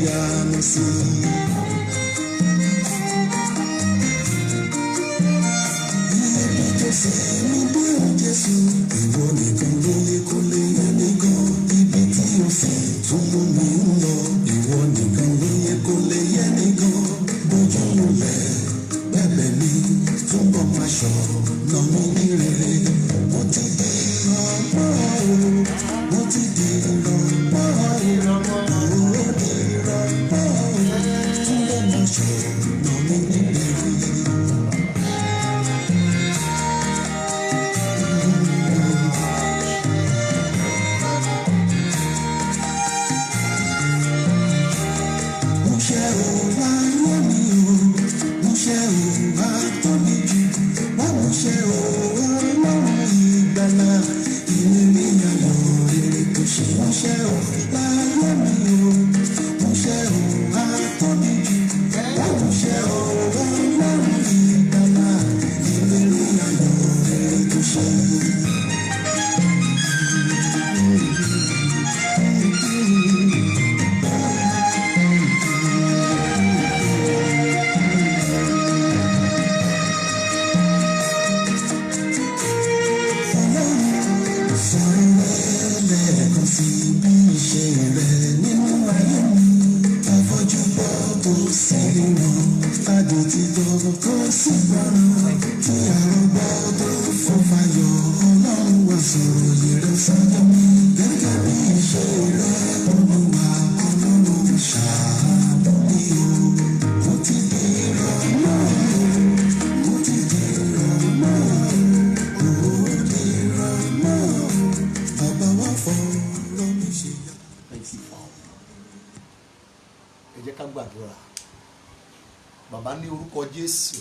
ìyanu sí. Ibi tó fẹ́ mi dé o Jésù, ìwọ nìkan ló yẹ kó lè yẹ mí gan. Ibi tí o fẹ́ tó mú mi ń lọ, ìwọ nìkan ló yẹ kó lè yẹ mí gan. Bójú mo bẹ̀bẹ̀ mi túbọ̀ máa ṣọ̀nà mi ní rere. Mo ti di ọmọ o, mo ti di ọmọ o, mo di ọmọ o, túbọ̀ máa ṣọ̀nà mi ní rere. Múṣẹ́ o wá yọ mí o, múṣẹ́ o wá tóbi jù, wá múṣẹ́ o Ọlọ́run ìgbàlà, ìlérí ayọ̀ rere kò ṣe. Múṣẹ́ o wá yọ mí o, múṣẹ́ o wá tóbi jù, wá múṣẹ́ o Ọlọ́run ìgbàlà, ìlérí ayọ̀ rere kò ṣe. Bàbá ní orúkọ Jésù,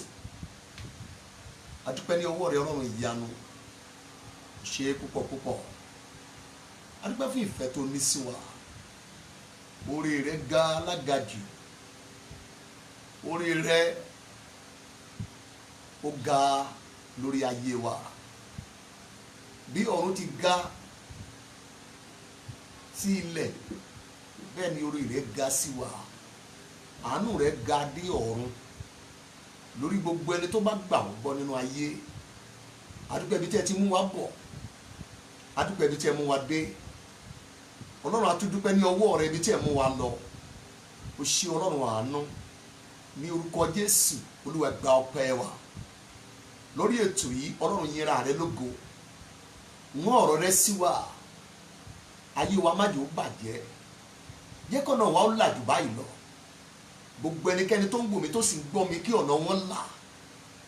a dúpẹ́ ní ọwọ́ rẹ Ọlọ́run ìyanu, ṣe púpọ̀ púpọ̀, a dúpẹ́ fún ìfẹ́ tó ní sí wa, orí rẹ ga alágàjù, orí rẹ ó ga lórí ayé wa, bí ọ̀run ti ga sí ilẹ̀ bẹ́ẹ̀ ni orí rẹ ga sí wa, àánú rẹ ga dé ọ̀run lórí gbogbo ẹni tó bá gbà wọ́n gbọ́ nínú ayé. Adúpẹ́ ibi tí ẹ ti mú wa bọ̀, adúpẹ́ ibi tí ẹ mú wa dé, Ọlọ́run atúdúpẹ́ ní ọwọ́ rẹ ibi tí ẹ mú wa lọ. O ṣé Ọlọ́run àánú, ní orúkọ Jésù Olúwa gba ọpẹ́ wa lórí ètò yìí. Ọlọ́run yẹra rẹ lógo, mú ọ̀rọ̀ rẹ sí wa, ayé wa má jẹ́ ó bàjẹ́, jẹ́ kọ́nà wa ó là jù báyìí lọ. Gbogbo ẹnikẹ́ni tó ń gbọ́ mi tó sì ń gbọ́ mi kí ọ̀nà wọn là,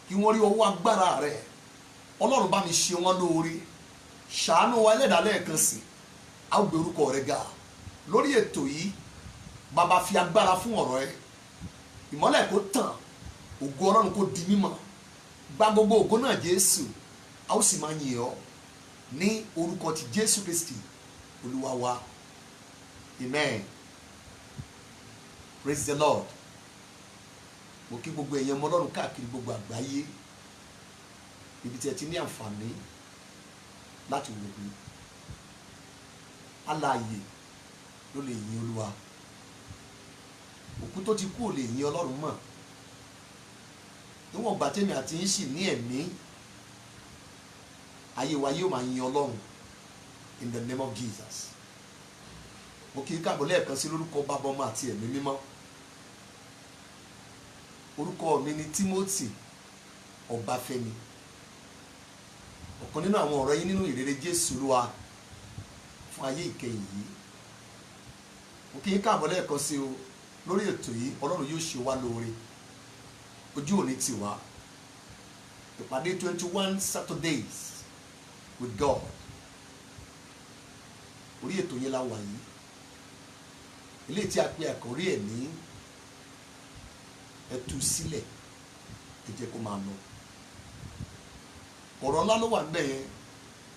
kí wọ́n rí ọwọ́ agbára rẹ̀. Ọlọ́run bá mi ṣe wọ́n lóore, ṣàánú wa ẹlẹ́dàá lẹ́ẹ̀kan sí, a ó gbé orúkọ rẹ̀ ga lórí ètò yìí. Bàbá fi agbára fún ọ̀rọ̀ ẹ, ìmọ́lẹ̀ kó tàn, ògo Ọlọ́run kó di mímọ̀, gba gbogbo ògo náà Jésù, a ó sì máa yìn ọ́ ní orúkọ ti Jésù Kristi Olúwa wa, amen. Praise the Lord. Mo kí gbogbo ẹ̀yin ọmọ Ọlọ́run káàkiri gbogbo àgbáyé, ibi tí ẹ ti ní àǹfààní láti wò mí. Alààyè ló lè yìn Olúwa, òkú tó ti kú ò lè yìn Ọlọ́run mọ́. Níwọ̀n ìgbà tèmi àti yín sì ní ẹ̀mí, ayé wa yóò máa yìn Ọlọ́run in the name of Jesus. Mo kí káàbọ̀ lẹ́ẹ̀kan sí lórúkọ Bàbá, Ọmọ àti Ẹ̀mí Mímọ́. Orúkọ mi ni Timothy Ọbáfẹ́mi, ọ̀kan nínú àwọn ọ̀rọ̀ yín nínú ìrere Jésù Olúwa fún ayé ìkẹyìn yìí. Mo kí káàbọ̀ lẹ́ẹ̀kan sí o lórí ètò yìí. Ọlọ́run yóò ṣe wá lóore, ojú òní tì wá. Ìpàdé 21 Saturdays with God, orí ètò yẹn la wà yìí. Ilé tí a pè àkórí ẹ̀ ní ẹ tú sílẹ̀, ẹ jẹ́ kó máa lọ. Ọ̀rọ̀ ńlá ló wà níbẹ̀ yẹn,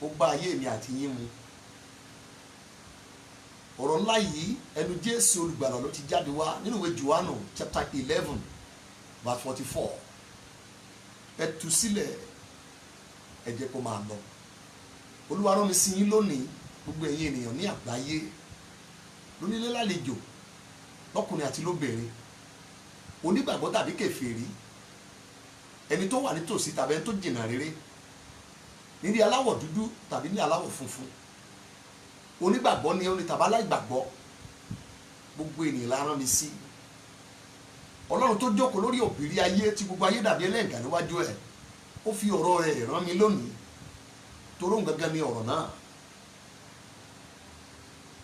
ó bá ayé mi àti yín mu. Ọ̀rọ̀ ńlá yìí ẹnu Jésù olùgbàlà ló ti jáde wá nínú ìwé Jòhánù chapter 11 verse 44. Ẹ tú sílẹ̀, ẹ jẹ́ kó máa lọ. Olúwa rán mi sí yín lónìí, gbogbo ẹ̀yin ènìyàn ní àgbáyé, lónílé lálejò, lọ́kùnrin àti lóbìnrin, onígbàgbọ́ tàbí kèfèrí, ẹni tó wà nítòsí tàbí ẹni tó jìnnà rere, nílé aláwọ̀ dúdú tàbí ní aláwọ̀ funfun, onígbàgbọ́ ni ó ní tàbí aláìgbàgbọ́, gbogbo ènìyàn la rán mi sí. Ọlọ́run tó jókòó lórí òbírí ayé tí gbogbo ayé dàbí ẹlẹ́ǹgà níwájú ẹ̀, ó fi ọ̀rọ̀ rẹ̀ rán mi lónìí, toró ń gangan ní ọ̀rọ̀ náà.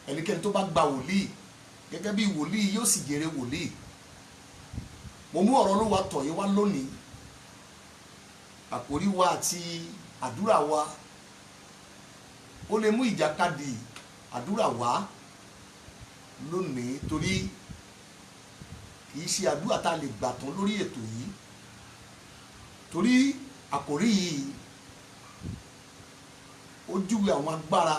Ẹnikẹ́ni tó bá gba wòlíì gẹ́gẹ́ bí wòlíì yóò sì jèrè wòlíì. Mo mú ọ̀rọ̀ Olúwa tọ̀ yín wá lónìí. Àkòrí wa àti àdúrà wa, ó lè mú ìjàkadì àdúrà wá lónìí, torí kìí ṣe àdúrà tá a lè gbà tán lórí ètò yìí, torí àkòrí yìí ó júwe àwọn agbára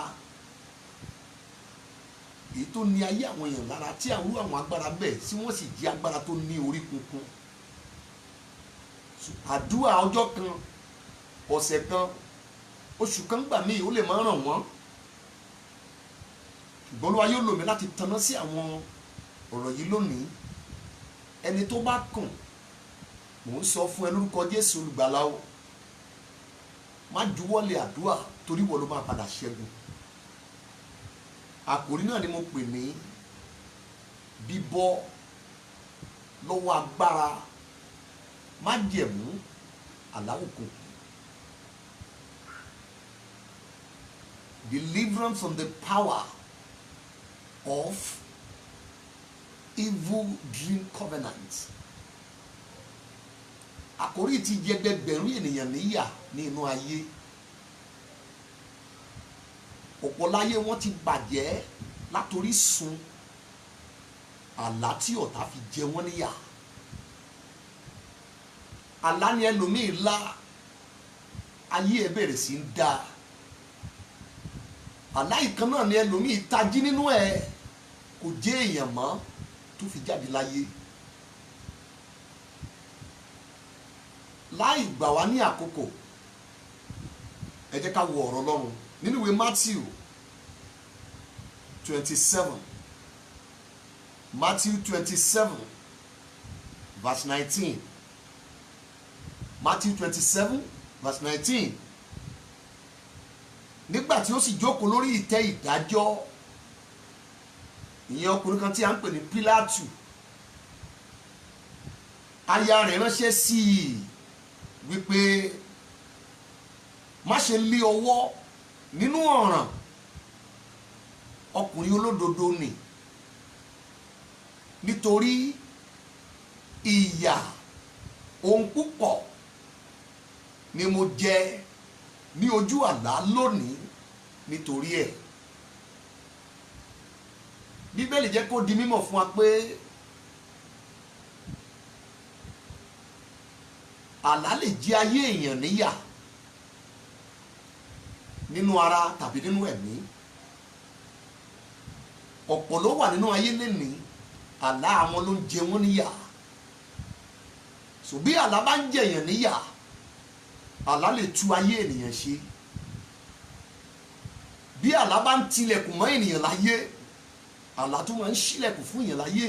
èyí tó ní ayé àwọn èèyàn lára, tí àwọn agbára bẹ́ẹ̀ tí wọ́n sì jẹ́ agbára tó ní orí kunkun. Àdúrà ọjọ́ kan, ọ̀sẹ̀ kan, oṣù kan gbà míì ó lè má ràn wọ́n, ṣùgbọ́n Olúwa yóò lò mí láti tanná sí àwọn ọ̀rọ̀ yìí lónìí. Ẹni tó bá kàn, mò ń sọ fún ẹ lórúkọ Jésù olùgbàlà o, má juwọ́lé àdúrà, torí wọ́n ló máa padà ṣẹ́gun. Àkòrí náà ni mo pè ní bíbọ́ lọ́wọ́ agbára májẹ̀mú aláwòkùnkùn. Deliverance from the power of evil dream covenant. Àkòrí tí jẹ gbẹgbẹ̀rún ènìyàn níyà ní inú ayé. Ọ̀pọ̀ láyé wọn ti bàjẹ́ látorí sun àlá tí ọ̀tá fi jẹ wọ́n níyà. Àlá ni ẹlòmíì lá, ayé ẹ bẹ̀rẹ̀ sí ń dá. Àlá ìkan náà ni ẹlòmíì tají nínú ẹ, kò jẹ́ èèyàn mọ́ tó fi jáde láyé. Láì gbà wá ní àkókò, ẹ jẹ́ ká wo ọ̀rọ̀ Ọlọ́run nínú ìwé Matthew 27, Matthew 27 verse 19. Matthew 27 verse 19. Nígbà tí ó sì jókòó lórí ìtẹ́ ìdájọ́, ìyẹn ọkùnrin kan tí a ń pè ní Pílátù, aya rẹ̀ ránṣẹ́ sí i wípé má ṣe lé ọwọ́ nínú ọ̀ràn, ọkùnrin olódodo ni, nítorí ìyà ohun púpọ̀ ni mo jẹ ní ojú àlá lónìí nítorí ẹ̀. Bíbélì jẹ́ kó di mímọ̀ fún wa pé àlá lè jẹ ayé èèyàn níyà nínú ara tàbí nínú ẹ̀mí. Ọ̀pọ̀ ló wà nínú ayé lénìí, àlá àwọn ló ń jẹ wọ́n níyà. So bí àlá bá ń jẹ èèyàn níyà, àlá lè tú ayé ènìyàn ṣe. Bí àlá bá ń tilẹ̀kùn mọ́ ènìyàn láyé, àlá tó máa ń ṣílẹ̀kùn fún èèyàn láyé.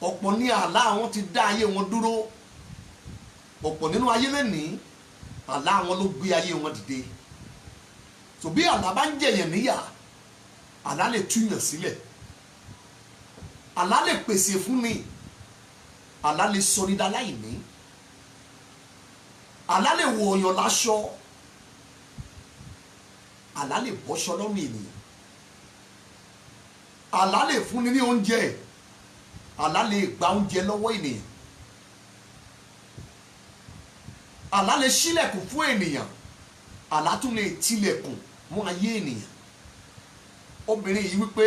Ọ̀pọ̀ ní àlá àwọn ti dá ayé wọn dúró. Ọ̀pọ̀ nínú ayé lénìí, àlá àwọn ló gbé ayé wọn dìde. So bí àlá bá ń jẹ èèyàn níyà, àlá lè tú yàn sílẹ̀. Àlá lè pèsè fún ni. Àlá lè sọ ní daláìní. Àlá lè wọ̀ ọ̀yàn láṣọ. Àlá lè bọ́ṣọ lọ́rùn ènìyàn. Àlá lè fúnni ní oúnjẹ. Àlá lè gba oúnjẹ lọ́wọ́ ènìyàn. Àlá lè ṣílẹ̀kùn fún ènìyàn. Àlá tún lè tilẹ̀kùn mọ́ ayé ènìyàn. Obìnrin yìí wípé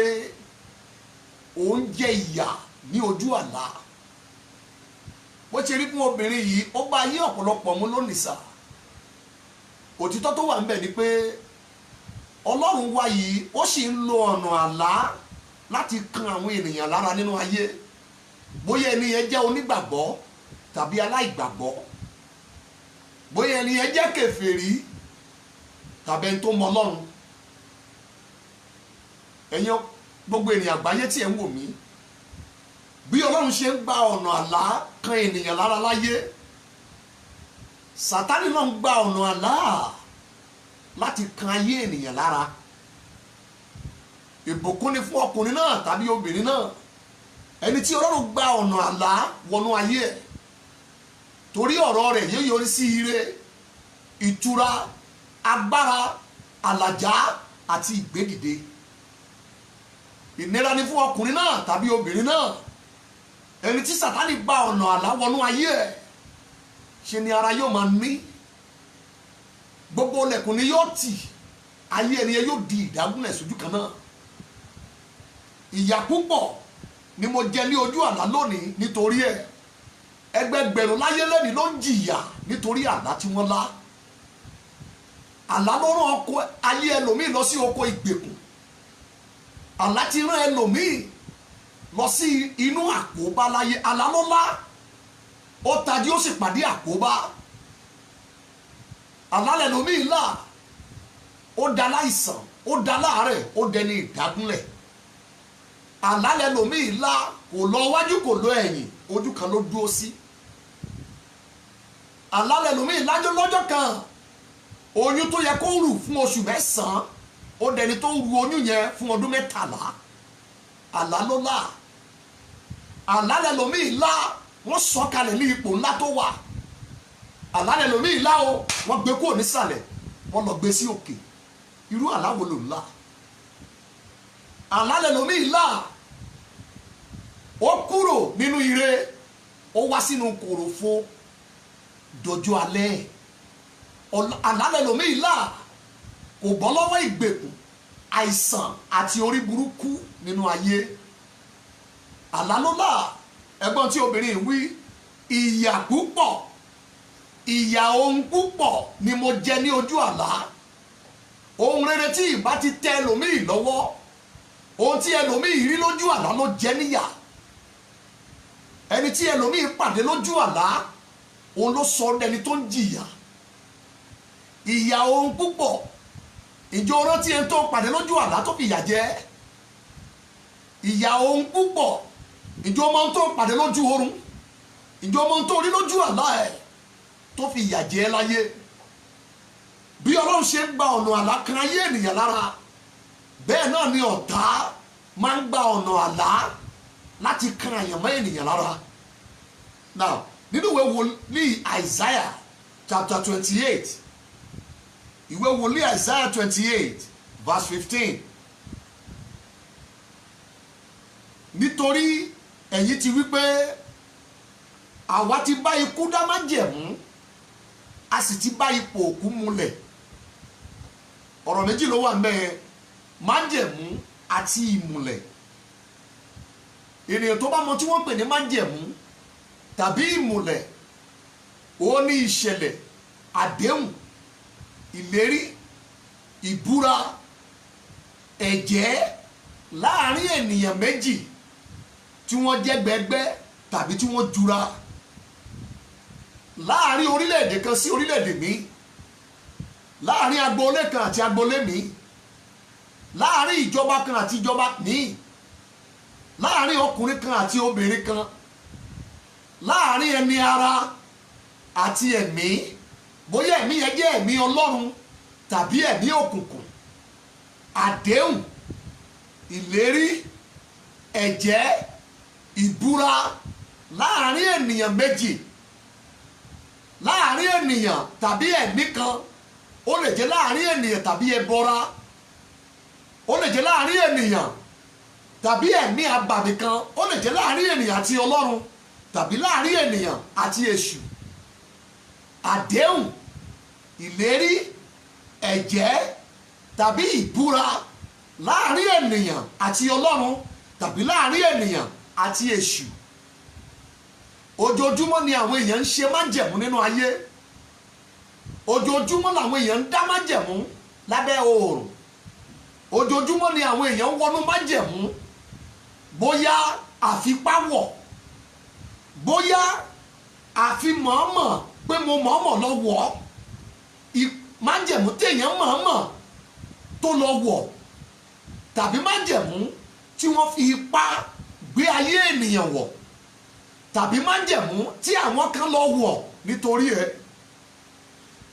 òun jẹ ìyà ní ojú àlá. Bó ṣe rí fún obìnrin yìí, ó bá ayé ọ̀pọ̀lọpọ̀ mú lónìí sá. Òtítọ́ tó wà níbẹ̀ ni pé Ọlọ́run wa yìí ó sì ń lo ọ̀nà àlá láti kan àwọn ènìyàn lára nínú ayé. Bóyá ẹni yẹn jẹ́ onígbàgbọ́ tàbí aláìgbàgbọ́, bóyá ẹni yẹn jẹ́ kèfèrí tàbí ẹni tó mọ Ọlọ́run. gbogbo ènìyàn àgbáyé tí ẹ̀ ń wò mí, bí Ọlọ́run ṣe ń gba ọ̀nà àlá kan ènìyàn lára láyé, Sátánì náà ń gba ọ̀nà àlá láti kan ayé ènìyàn lára. Ìbùkún ni fún ọkùnrin náà tàbí obìnrin náà ẹni tí Ọlọ́run gba ọ̀nà àlá wọnú ayé ẹ̀, torí ọ̀rọ̀ rẹ̀ yóò yọrí sí ire, ìtura, agbára, àlàjá àti ìgbédìde. Ìnira ni fún ọkùnrin náà tàbí obìnrin náà ẹni tí Sátánì gba ọ̀nà àlá wọnú ayé ẹ̀, ṣe ni ara yóò máa ní, gbogbo ilẹ̀kùn ni yóò tì, ayé ẹni yóò di ìdágúnlẹ̀ sójú kan náà. Ìyà púpọ̀ ni mo jẹ ní ojú àlá lónìí nítorí ẹ̀. Ẹgbẹgbẹ̀rún láyé lẹ́nìí ló ń jìyà nítorí àlá tí wọ́n lá. Àlá ló rán ọkọ ayé ẹlòmíì lọ sí oko ìgbèkùn. Àlá ti rán ẹlòmíì lọ sí inú àkóbá láyé. Àlá ló lá, ó tají ó sì pàdé àkóbá. Àlá lẹlòmíì là, ó da láìsàn, ó da láàárẹ̀, ó dẹni ìdágúnlẹ̀. Àlá lẹlòmíì là, kò lọ wájú kò lọ ẹ̀yìn, ojú kan ló dúró sí. Àlá lẹlòmíì lájọ́ lọ́jọ́ kan, oyún tó yẹ kó rù fún oṣù 9, ó dẹni tó rù oyún yẹn fún ọdún 13. Àlá ló là. Àlá lẹlòmíì là, wọ́n sọ kalẹ̀ ní ipò ńlá tó wà. Àlá lẹlòmíì là o, wọ́n gbé kúrò nísàlẹ̀, wọ́n lọ gbé sí òkè. Irú àlá wo ló ń là? Àlá lẹlòmíì là, ó kúrò nínú ire, ó wá sínú kòròfo dọjọ́ alẹ́. Àlá lẹlòmíì là, kò bọ́ lọ́wọ́ ìgbèkùn, àìsàn àti orí burúkú nínú ayé. Àlá ló là. Ẹ̀gbọ́n tí obìnrin wí, ìyà púpọ̀, ìyà ohun púpọ̀ ni mo jẹ ní ojú àlá. Ohun rere tí ìbá ti tẹ ẹlòmíì lọ́wọ́, ohun tí ẹlòmíì rí lójú àlá ló jẹ níyà. Ẹni tí ẹlòmíì pàdé lójú àlá, òun ló sọ ẹni tó ń jìyà. Ìyà ohun púpọ̀. Ìjọ rántí ẹni tó pàdé lójú àlá tó fi ìyà jẹ? Ìyà ohun púpọ̀. Ìjọ ọmọ tó pàdé lójú oorun, ìjọ ọmọ tó rí lójú àlá ẹ̀ tó fi ìyà jẹ láyé. Bí Ọlọ́run ṣe ń gba ọ̀nà àlá kan ayé ènìyàn lára, bẹ́ẹ̀ náà ni ọ̀tá máa ń gba ọ̀nà àlá láti kan àyànmọ́ ènìyàn lára. Now, nínú ìwé wòlíì Isaiah chapter 28, ìwé wòlíì Isaiah 28 verse 15. Nítorí ẹ̀yin ti wí pé àwa ti bá ikú dá májẹ̀mú, a sì ti bá ipò òkú múlẹ̀. Ọ̀rọ̀ méjì ló wà ńbẹ̀, májẹ̀mú àti ìmùlẹ̀. Ènìyàn tó bá mọ tí wọ́n pè ní májẹ̀mú tàbí ìmùlẹ̀, ó ní ìṣẹ̀lẹ̀, àdéhùn, ìlérí, ìbúra, ẹ̀jẹ́ láàrin ènìyàn méjì tí wọ́n jẹ́ gbẹgbẹ́ tàbí tí wọ́n jura, láàrin orílẹ̀-èdè kan sí orílẹ̀-èdè míì, láàrin agboolé kan àti agboolé míì, láàrin ìjọba kan àti ìjọba míì, láàrin ọkùnrin kan àti obìnrin kan, láàrin ẹ̀mí ara àti ẹ̀mí, bóyá ẹ̀mí yẹn jẹ́ ẹ̀mí Ọlọ́run tàbí ẹ̀mí òkùnkùn. Àdéhùn, ìlérí, ẹ̀jẹ́, ìbúra láàrin ènìyàn méjì, láàrin ènìyàn tàbí ẹ̀mí kan, ó lè jẹ́ láàrin ènìyàn tàbí ẹbọra, ó lè jẹ́ láàrin ènìyàn tàbí ẹ̀mí abàmì kan, ó lè jẹ́ láàrin ènìyàn àti Ọlọ́run tàbí láàrin ènìyàn àti èṣù. Àdéhùn, ìlérí, ẹ̀jẹ́ tàbí ìbúra láàrin ènìyàn àti Ọlọ́run tàbí láàrin ènìyàn àti èṣù. Ojoojúmọ́ ni àwọn èèyàn ń ṣe májẹ̀mú nínú ayé. Ojoojúmọ́ làwọn èèyàn ń dá májẹ̀mú lábẹ́ oòrùn. Ojoojúmọ́ ni àwọn èèyàn ń wọnú májẹ̀mú, bóyá àfipáwọ̀, bóyá àfimọ̀ọ́mọ̀ pé mo mọ̀ọ́mọ̀ lọ wọ̀, májẹ̀mú téèyàn mọ̀ọ́mọ̀ tó lọ wọ̀, tàbí májẹ̀mú tí wọ́n fi ipá gbé ayé ènìyàn wọ̀ tàbí májẹ̀mú tí àwọn kan lọ wọ̀ nítorí ẹ̀.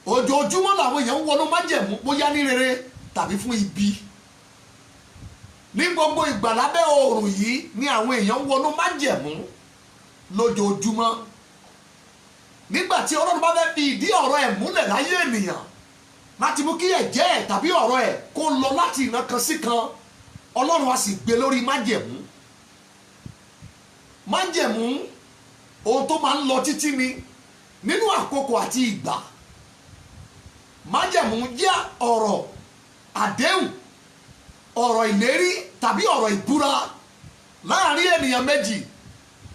Ojoojúmọ́ làwọn èèyàn ń wọnú májẹ̀mú bóyá ní rere tàbí fún ibi. Ní gbogbo ìgbà lábẹ́ oòrùn yìí ni àwọn èèyàn ń wọnú májẹ̀mú lójoojúmọ́. Nígbà tí Ọlọ́run bá fẹ́ fi ìdí ọ̀rọ̀ ẹ̀ múlẹ̀ láyé ènìyàn láti mú kí ẹ̀jẹ̀ ẹ̀ tàbí ọ̀rọ̀ ẹ̀ kó lọ láti ìran kan sí kan, Ọlọ́run á sì gbé lórí májẹ̀mú. Májẹ̀mú ohun tó máa ń lọ títí ni nínú àkókò àti ìgbà. Májẹ̀mú jẹ́ ọ̀rọ̀ àdéhùn, ọ̀rọ̀ ìlérí tàbí ọ̀rọ̀ ìbúra láàrin ènìyàn méjì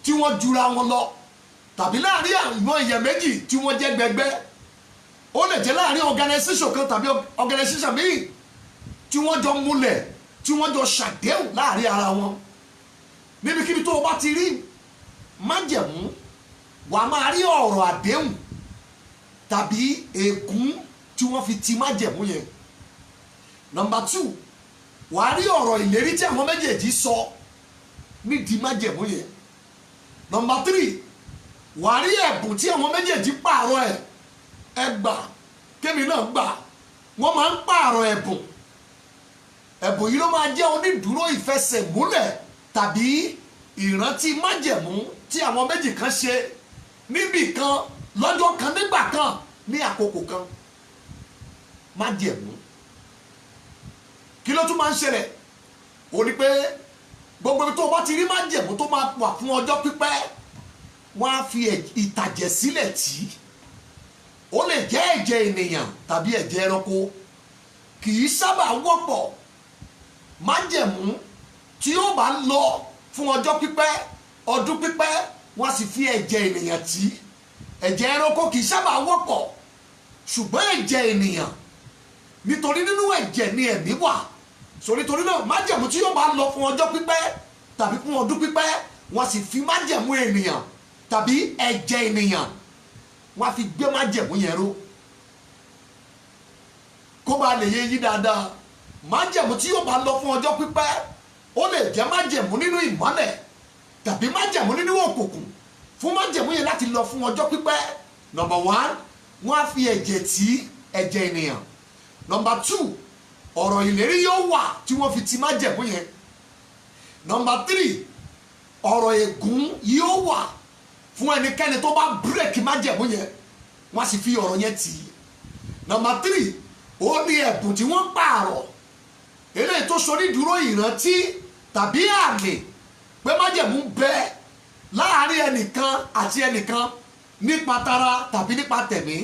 tí wọ́n jura wọn lọ, tàbí láàrin àwọn èèyàn méjì tí wọ́n jẹ́ gbẹgbẹ́. Ó lè jẹ́ láàrin organisation kan tàbí organisation míì tí wọ́n jọ múlẹ̀, tí wọ́n jọ ṣàdéhùn láàrin ara wọn. Níbikíbi tó o bá ti rí májẹ̀mú, wà á máa rí ọ̀rọ̀ àdéhùn tàbí ègún tí wọ́n fi ti májẹ̀mú yẹn. Number 2, wà á rí ọ̀rọ̀ ìlérí tí àwọn méjèèjì sọ nídìí májẹ̀mú yẹn. Number 3, wà á rí ẹ̀bùn tí àwọn méjèèjì pààrọ̀ ẹ̀. Ẹ gbà kémi náà gbà, wọ́n máa ń pààrọ̀ ẹ̀bùn. Ẹ̀bùn yìí ló máa jẹ́ onídùúró ìfẹsẹ̀múlẹ̀ tàbí ìrántí májẹ̀mú tí àwọn méjì kan ṣe níbì kan lọ́jọ́ kan nígbà kan ní àkókò kan. Májẹ̀mú kí ló tún máa ń ṣẹlẹ̀? Ó ní pé gbogbo ibi tó o bá ti rí májẹ̀mú tó máa wà fún ọjọ́ pípẹ́, wọ́n á fi ìtàjẹ̀ sílẹ̀ tì í. Ó lè jẹ́ ẹ̀jẹ̀ ènìyàn tàbí ẹ̀jẹ̀ ẹranko. Kì í sábà wọ́pọ̀. Májẹ̀mú tí ó bá lọ fún ọjọ́ pípẹ́, ọdún pípẹ́, wọ́n á sì fi ẹ̀jẹ̀ ènìyàn tì í. Ẹ̀jẹ̀ ẹranko kì í sábà wọ́pọ̀, ṣùgbọ́n ẹ̀jẹ̀ ènìyàn, nítorí nínú ẹ̀jẹ̀ ni ẹ̀mí wà. Nítorí náà májẹ̀mú tí yóò bá lọ fún ọjọ́ pípẹ́ tàbí fún ọdún pípẹ́, wọ́n á sì fi májẹ̀mú ènìyàn tàbí ẹ̀jẹ̀ ènìyàn, wọ́n á fi gbé májẹ̀mú yẹn ró. Kó bá lè yé yí dáadáa, májẹ̀mú tí yóò bá lọ fún ọjọ́ pípẹ́, ó lè jẹ́ májẹ̀mú nínú ìmọ́lẹ̀ tàbí májẹ̀mú nínú òkùnkùn. Fún májẹ̀mú yẹn láti lọ fún ọjọ́ pípẹ́, number 1, wọ́n á fi ẹ̀jẹ̀ tì ẹ̀jẹ̀ ènìyàn. Number 2, ọ̀rọ̀ ìlérí yóò wà tí wọ́n fi ti májẹ̀mú yẹn. Number 3, ọ̀rọ̀ ègún yóò wà fún ẹnikẹ́ni tó bá bírèkì májẹ̀mú yẹn, wọ́n á sì fi ọ̀rọ̀ yẹn tì í. Number 3, ó ní ẹ̀bùn tí wọ́n pààrọ̀, eléyìí tó sọ ní dúró ìrántí tàbí àmì pé májẹ̀mú bẹ láàárín ẹnìkan àti ẹnìkan nípa tara tàbí nípa tẹ̀mí.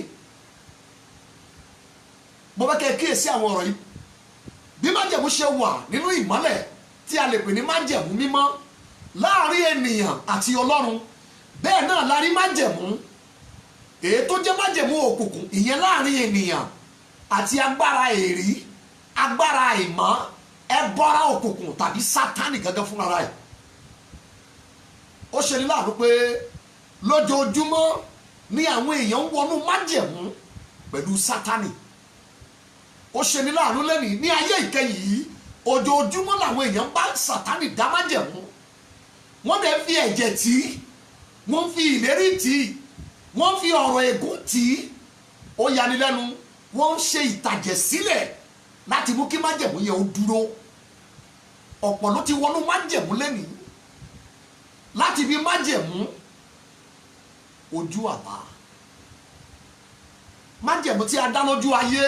Mo fẹ́ kẹ́ ẹ kíyèsí àwọn ọ̀rọ̀ yìí. Bí májẹ̀mú ṣe wà nínú ìmọ́lẹ̀ tí a lè pè ní májẹ̀mú mímọ́ láàárín ènìyàn àti Ọlọ́run, bẹ́ẹ̀ náà la rí májẹ̀mú èyí tó jẹ́ májẹ̀mú òkùnkùn, ìyẹn láàárín ènìyàn àti agbára èrí, agbára ìmọ̀, ẹbọra òkùnkùn tàbí Sátánì gangan fúnra rẹ̀. Ó ṣe ní láàánú pé lójoojúmọ́ ni àwọn èèyàn ń wọnú májẹ̀mú pẹ̀lú Sátánì. Ó ṣe ní láàánú lẹ́nìí ní ayé ìkẹyìn yìí, ojoojúmọ́ làwọn èèyàn bá Sátánì dá májẹ̀mú. Wọ́n dẹ̀ fi ẹ̀jẹ̀ tì í, wọ́n fi ìlérí tì í, wọ́n fi ọ̀rọ̀ ègún tì í. Ó yanilẹ́nu, wọ́n ń ṣe ìtàjẹ̀ sílẹ̀ láti mú kí májẹ̀mú yẹn ó dúró. Ọ̀pọ̀ ló ti wọnú májẹ̀mú lẹ́nìí láti fi májẹ̀mú ojú àlá. Májẹ̀mú tí a dá lójú ayé,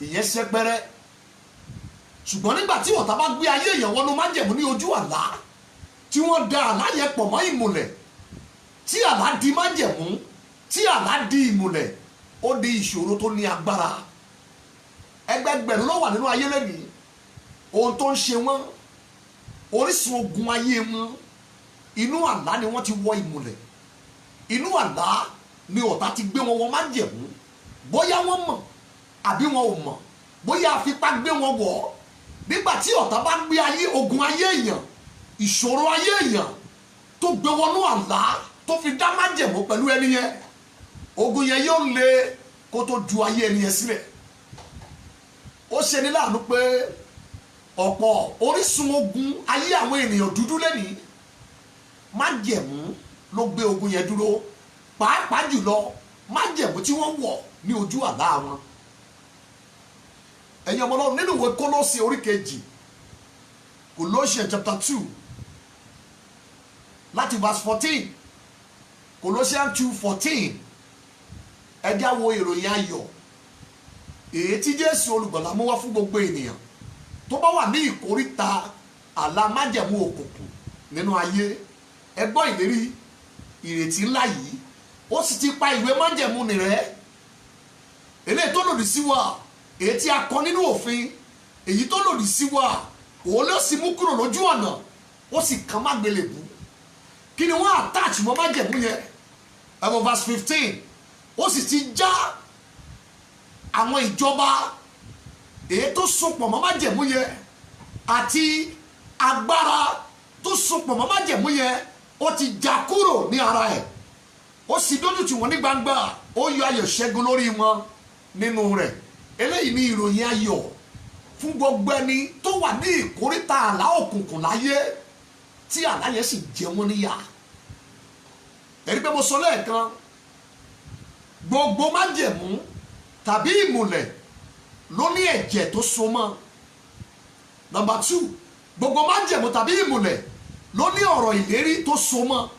ìyẹn ṣẹpẹrẹ. Ṣùgbọ́n nígbà tí ọ̀tá bá gbé ayé èèyàn wọnú májẹ̀mú ní ojú àlá, tí wọ́n da àlá yẹn pọ̀ mọ́ ìmùlẹ̀, tí àlá di májẹ̀mú, tí àlá di ìmùlẹ̀, ó di ìṣòro tó ní agbára. Ẹgbẹgbẹ̀rún ló wà nínú ayé lẹ́nìí. Ohun tó ń ṣe wọ́n, orísun ogun ayé wọn, inú àlá ni wọ́n ti wọ ìmùlẹ̀. Inú àlá ni ọ̀tá ti gbé wọn wọ májẹ̀mú. Bóyá wọ́n mọ̀ àbí wọn ò mọ̀, bóyá àfipá gbé wọn wọ̀. Nígbà tí ọ̀tá bá gbé ayé ogun ayé èèyàn, ìṣòro ayé èèyàn tó gbé wọnú àlá tó fi dá májẹ̀mú pẹ̀lú ẹni yẹn, ogun yẹn yóò le kó tó ju ayé ẹni yẹn sílẹ̀. Ó ṣe ní láàánú pé ọ̀pọ̀ orísun ogun ayé àwọn ènìyàn dúdú lẹ́nìí májẹ̀mú ló gbé ogun yẹn dúró, pàápàá jùlọ májẹ̀mú tí wọ́n wọ̀ ní ojú àlá wọn. ẹ̀yin ọmọ Ọlọ́run, nínú ìwé Kólósì orí kejì, Colossians chapter 2 láti verse 14, Colossians 2:14, ẹ já wo ìròyìn ayọ̀ èyí tí Jésù olùgbàlà mú wá fún gbogbo ènìyàn tó bá wà ní ìkóríta àlá májẹ̀mú òkùnkùn nínú ayé. ẹ gbọ́ ìlérí ìrètí ńlá yìí, ó sì ti pa ìwé májẹ̀mú nì rẹ́, eléyìí tó lòdì sí wa, èyí tí a kọ nínú òfin, èyí tó lòdì sí wa, òun ló sì mú kúrò lójú ọ̀nà, ó sì kàn má gbélébú. kí ni wọ́n attach mọ́ májẹ̀mú yẹn? ẹ wo verse 15, ó sì ti já àwọn ìjọba èyí tó sopọ̀ mọ́ májẹ̀mú yẹn àti agbára tó sopọ̀ mọ́ májẹ̀mú yẹn, ó ti já kúrò ní ara ẹ̀, ó sì dójú tì wọ́n ní gbangba, ó yọ ayọ̀ ṣẹ́gun lórí wọn nínú rẹ̀. eléyìí ni ìròyìn ayọ̀ fún gbogbo ẹni tó wà ní ìkóríta àlá òkùnkùn láyé tí àlá yẹn sì jẹ wọ́n níyà. ẹ̀rí pé mo sọ lẹ́ẹ̀kan, gbogbo májẹ̀mú tàbí ìmùlẹ̀ ló ní ẹ̀jẹ̀ tó so mọ́. Number 2, gbogbo májẹ̀mú tàbí ìmùlẹ̀ ló ní ọ̀rọ̀ ìlérí tó so mọ́,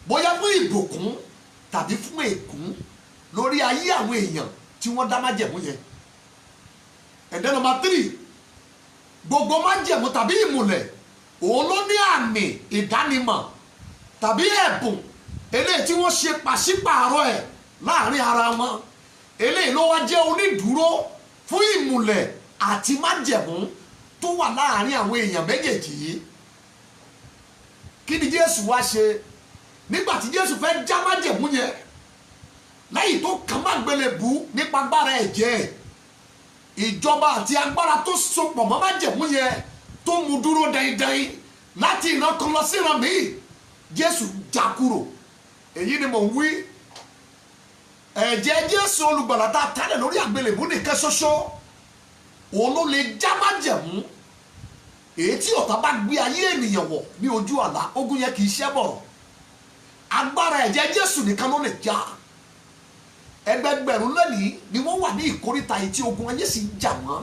bóyá fún ìbùkún tàbí fún ègún lórí ayé àwọn èèyàn tí wọ́n dá májẹ̀mú yẹn. And then number 3, gbogbo májẹ̀mú tàbí ìmùlẹ̀ òun ló ní àmì ìdánimọ̀ tàbí ẹ̀bùn eléyìí tí wọ́n ṣe pàṣípààrọ̀ ẹ̀ láàrin ara wọn. eléyìí ló wá jẹ́ onídùúró fún ìmùlẹ̀ àti májẹ̀mú tó wà láàrin àwọn èèyàn méjèèjì yìí. kí ni Jésù wá ṣe nígbà tí Jésù fẹ́ já májẹ̀mú yẹn lẹ́yìn tó kàn má gbélébú nípa agbára ẹ̀jẹ̀, ìjọba àti agbára tó sopọ̀ mọ́ májẹ̀mú yẹn tó mú dúró dandan láti ìran kan lọ sí ìran míì, Jésù já kúrò. èyí ni mò ń wí, ẹ̀jẹ̀ Jésù olùgbàlà tá a tálẹ̀ lórí àgbélébú nìkan ṣoṣo òun ló lè já májẹ̀mú èyí tí ọ̀tá bá gbé ayé ènìyàn wọ̀ ní ojú àlá. ogun yẹn kì í ṣẹ́ bọ̀rọ̀, agbára ẹ̀jẹ̀ Jésù nìkan ló lè já. ẹgbẹgbẹ̀rún lónìí ni wọ́n wà ní ìkóríta yìí tí ogun ayé sì ń jà wọ́n,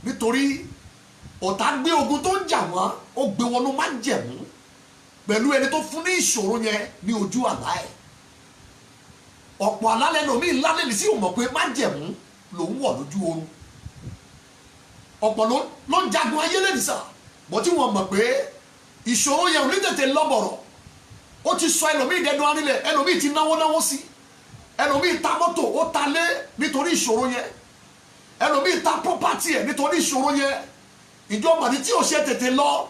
nítorí ọ̀tá gbé ogun tó ń jà wọ́n, ó gbé wọnú májẹ̀mú pẹ̀lú ẹni tó fún ní ìṣòro yẹn ní ojú àlá ẹ̀. ọ̀pọ̀ àlálẹ́ lòmí ńlá lẹ́ni sí òun mọ̀ pé májẹ̀mú ló ń wọ̀ lójú oorun. ọ̀pọ̀ ló ń jagun ayé lẹ́ni sà, bọ́ tí wọ́n mọ̀ pé ìṣòro yẹn ò ní tètè lọ́bọ̀rọ̀. ó ti sọ ẹlòmíì dẹnu arílẹ̀, ẹlòmíì ti náwó sí, ẹlòmíì ta mọ́tò ó ta lé nítorí ìṣòro yẹn, ẹlòmíì ta pọ́pátì ẹ̀ nítorí ìṣòro yẹn. ìjọba ní tí ò ṣe tètè lọ,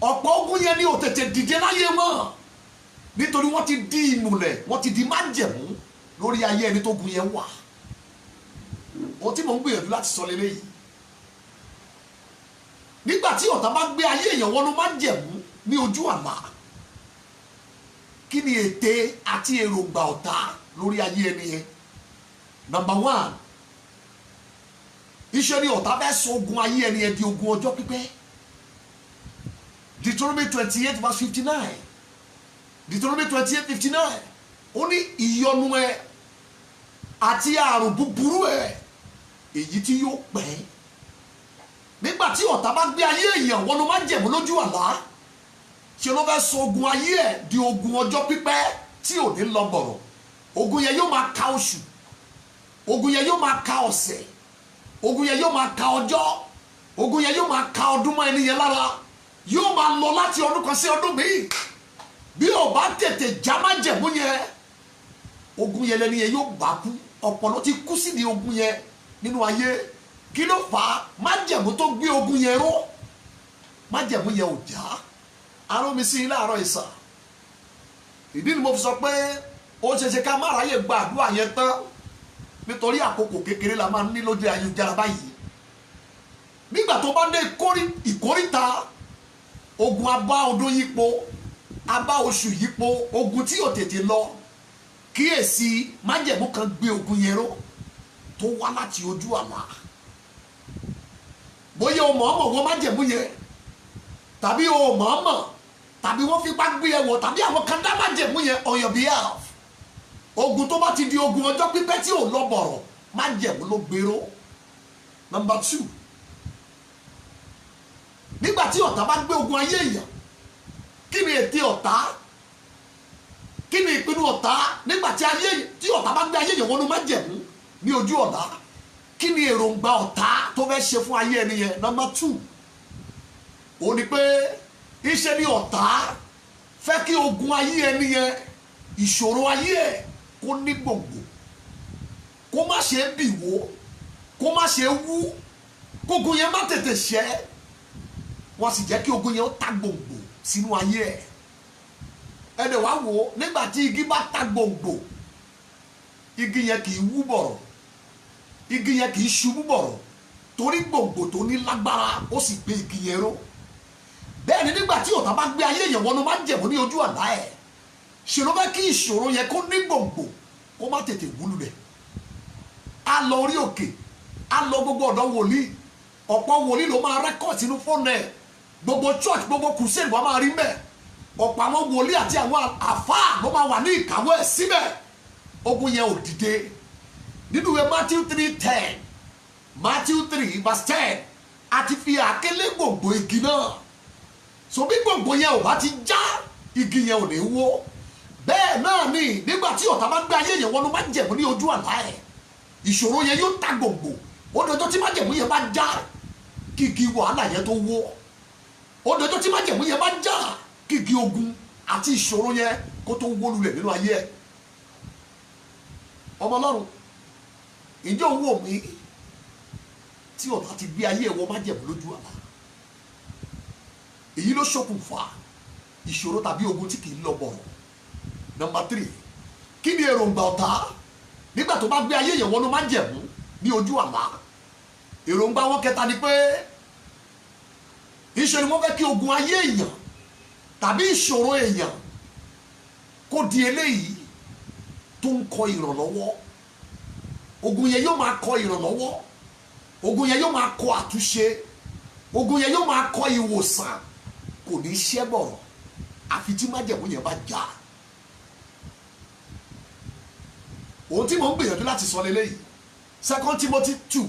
ọ̀pọ̀ ogun yẹn ni ò tètè dìde láyé mọ́, nítorí wọ́n ti di ìmùlẹ̀, wọ́n ti di májẹ̀mú lórí ayé ẹni tó gun yẹn wà. ohun tí mò ń gbìyànjú láti sọ lélẹ́yìí, nígbà tí ọ̀tá bá gbé ayé èèyàn wọnú májẹ̀mú ní ojú àlá, kí ni ète àti èròǹgbà ọ̀tá lórí ayé ẹni yẹn? Number 1, iṣẹ́ ni ọ̀tá fẹ́ sọ ogun ayé ẹni yẹn di ogun ọjọ́ pípẹ́. Deuteronomy 28 verse 59, Deuteronomy 28:59, ó ní ìyọnu ẹ àti àrùn búburú ẹ èyí tí yóò pẹ́. nígbà tí ọ̀tá bá gbé ayé èèyàn wọnú májẹ̀mú lójú àlá, ṣe ló fẹ́ sọ ogun ayé ẹ̀ di ogun ọjọ́ pípẹ́ tí ò ní lọ bọ̀rọ̀. ogun yẹn yóò máa ka oṣù, ogun yẹn yóò máa ka ọ̀sẹ̀, ogun yẹn yóò máa ka ọjọ́, ogun yẹn yóò máa ka ọdún mọ́ ẹni yẹn lára, yóò máa lọ láti ọdún kan sí ọdún míì. bí ò bá tètè já májẹ̀mú yẹn, ogun yẹn lẹ́ni yẹn yóò bá kú. ọ̀pọ̀ ló ti kú sí ní ogun yẹn nínú ayé. kí ló fà á? májẹ̀mú tó gbé ogun yẹn ró, májẹ̀mú yẹn ò já. arán mi sí ilé àárọ̀ ìsà, ìdí ni mo fi sọ pé ó ṣeéṣe ká má ráyè gba àdúrà yẹn tán, nítorí àkókò kékeré la máa ń ní lójú ayélujára báyìí. nígbà tó bá dé ìkóríta, ogun abá ọdún yípo, abá oṣù yípo, ogun tí ò tètè lọ, kíyèsí májẹ̀mú kan gbé ogun yẹn ró tó wá láti ojú àlá. bóyá o mọ̀ọ́mọ̀ wọ́n májẹ̀mú yẹn tàbí o mọ̀ọ́mọ̀ tàbí wọ́n fipá gbé ẹ wọ̀ tàbí àwọn kan dá májẹ̀mú yẹn on your behalf. Ogun tó bá ti di ogun ọjọ́ pípẹ́ tí ò lọ bọ̀rọ̀ májẹ̀mú ló gbèrò. Number 2, nígbà tí ọ̀tá bá gbé ogun ayé èèyàn, kí ni ète ọ̀tá? Kí ni ìpinnu ọ̀tá nígbà tí ọ̀tá bá gbé ayé èèyàn wọnú májẹ̀mú ní ojú ọ̀tá? Kí ni èròǹgbà ọ̀tá tó fẹ́ ṣe fún ayé ẹni yẹn? Number 2, ó ní pé iṣẹ́ ni ọ̀tá fẹ́ kí ogun ayé ẹni yẹn, ìṣòro ayé ẹ̀ kó ní gbòǹgbò, kó má ṣe bì wó, kó má ṣe wú, kógun yẹn má tètè ṣẹ́, wọ́n sì jẹ́ kí ogun yẹn ó ta gbòǹgbò sínú ayé ẹ̀. Ẹ̀dẹ̀ wá wò ó, nígbà tí igi bá ta gbòǹgbò, igi yẹn kì í wú bọ̀rọ̀, igi yẹn kì í ṣubú bọ̀rọ̀, torí gbòǹgbò tó ní lágbára ó sì gbé igi yẹn ró. Bẹ́ẹ̀ ni nígbà tí ọ̀tá bá gbé ayé yẹn wọnú májẹ̀mú ní ojú àlá ẹ̀, ṣe ló fẹ́ kí ìṣòro yẹn kó ní gbòǹgbò, kó má tètè wúlù rẹ̀. A lọ orí òkè, a lọ gbogbo ọ̀dọ̀ wòlíì, ọ̀pọ̀ wòlíì ló máa rẹ́kọ̀d sínú fóònù ẹ̀, gbogbo church, gbogbo crusade wà máa rí mẹ́, ọ̀pọ̀ àwọn wòlíì àti àwọn àfáà ló máa wà ní ìkàwé ẹ̀ síbẹ̀. Ogun yẹn ò dìde. Nínú ìwé Matthew 3:10, Matthew 3:10, àti fi àkélé gbòǹgbò igi náà. So bí gbòǹgbò yẹn ò bá ti já, igi yẹn ò ní wó. Bẹ́ẹ̀ náà ni nígbà tí ọ̀tá bá gbé ayé yẹn wọnú májẹ̀mú ní ojú àlá ẹ̀, ìṣòro yẹn yóò ta gbòǹgbò. Ó dọjọ́ tí májẹ̀mú yẹn bá já, kí igi wàhálà yẹn tó wó. Ó dọjọ́ tí májẹ̀mú yẹn bá já, kí igi ogun àti ìṣòro yẹn kó tó wó lulẹ̀ nínú ayé ẹ̀. Ọmọ Ọlọ́run, ìjọ wò mí tí ọ̀tá ti gbé ayé ẹ̀wọ̀ májẹ̀mú lójú àlá. Èyí ló ṣokùnfà ìṣòro tàbí ogun tí kì í lọ bọ̀rọ̀. Number 3, kí ni èròǹgbà ọ̀tá nígbà tó bá gbé ayé yẹn wọnú májẹ̀mú ní ojú àlá? Èròǹgbà wọn kẹta ni pé ìṣe ni wọ́n fẹ́ kí ogun ayé èèyàn tàbí ìṣòro èèyàn kó di eléyìí tó ń kọ ìrànlọ́wọ́. Ogun yẹn yóò máa kọ ìrànlọ́wọ́, ogun yẹn yóò máa kọ àtúnṣe, ogun yẹn yóò máa kọ ìwòsàn, kò ní ṣẹ́ bọ̀rọ̀ àfi tí májẹ̀mú yẹn bá já. Ohun tí mo ń gbìyànjú láti sọ lélẹ́yìí, 2 Timothy 2,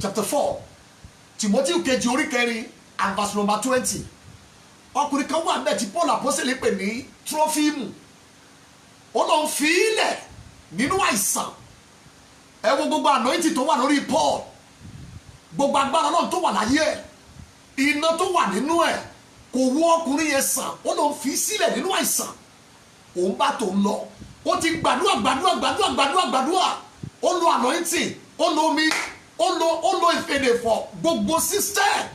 chapter 4, Timothy kejì orí 4 and verse number 20. Ọkùnrin kan wà bẹ́ẹ̀ tí Paul apostole pè ní Trófímù. Ó lọ fi ilẹ̀ nínú àìsàn. Ẹ wo gbogbo anointing tó wà lórí Paul, gbogbo agbára náà tó wà láyé ẹ̀, iná tó wà nínú ẹ̀, kò wú ọkùnrin yẹn sàn. Ó lọ fi sílẹ̀ nínú àìsàn. Òun bá tó ń lọ, ó ti gbàdúrà, ó lo anointing, ó lo omi, ó lo ìfèdèfọ̀, gbogbo system.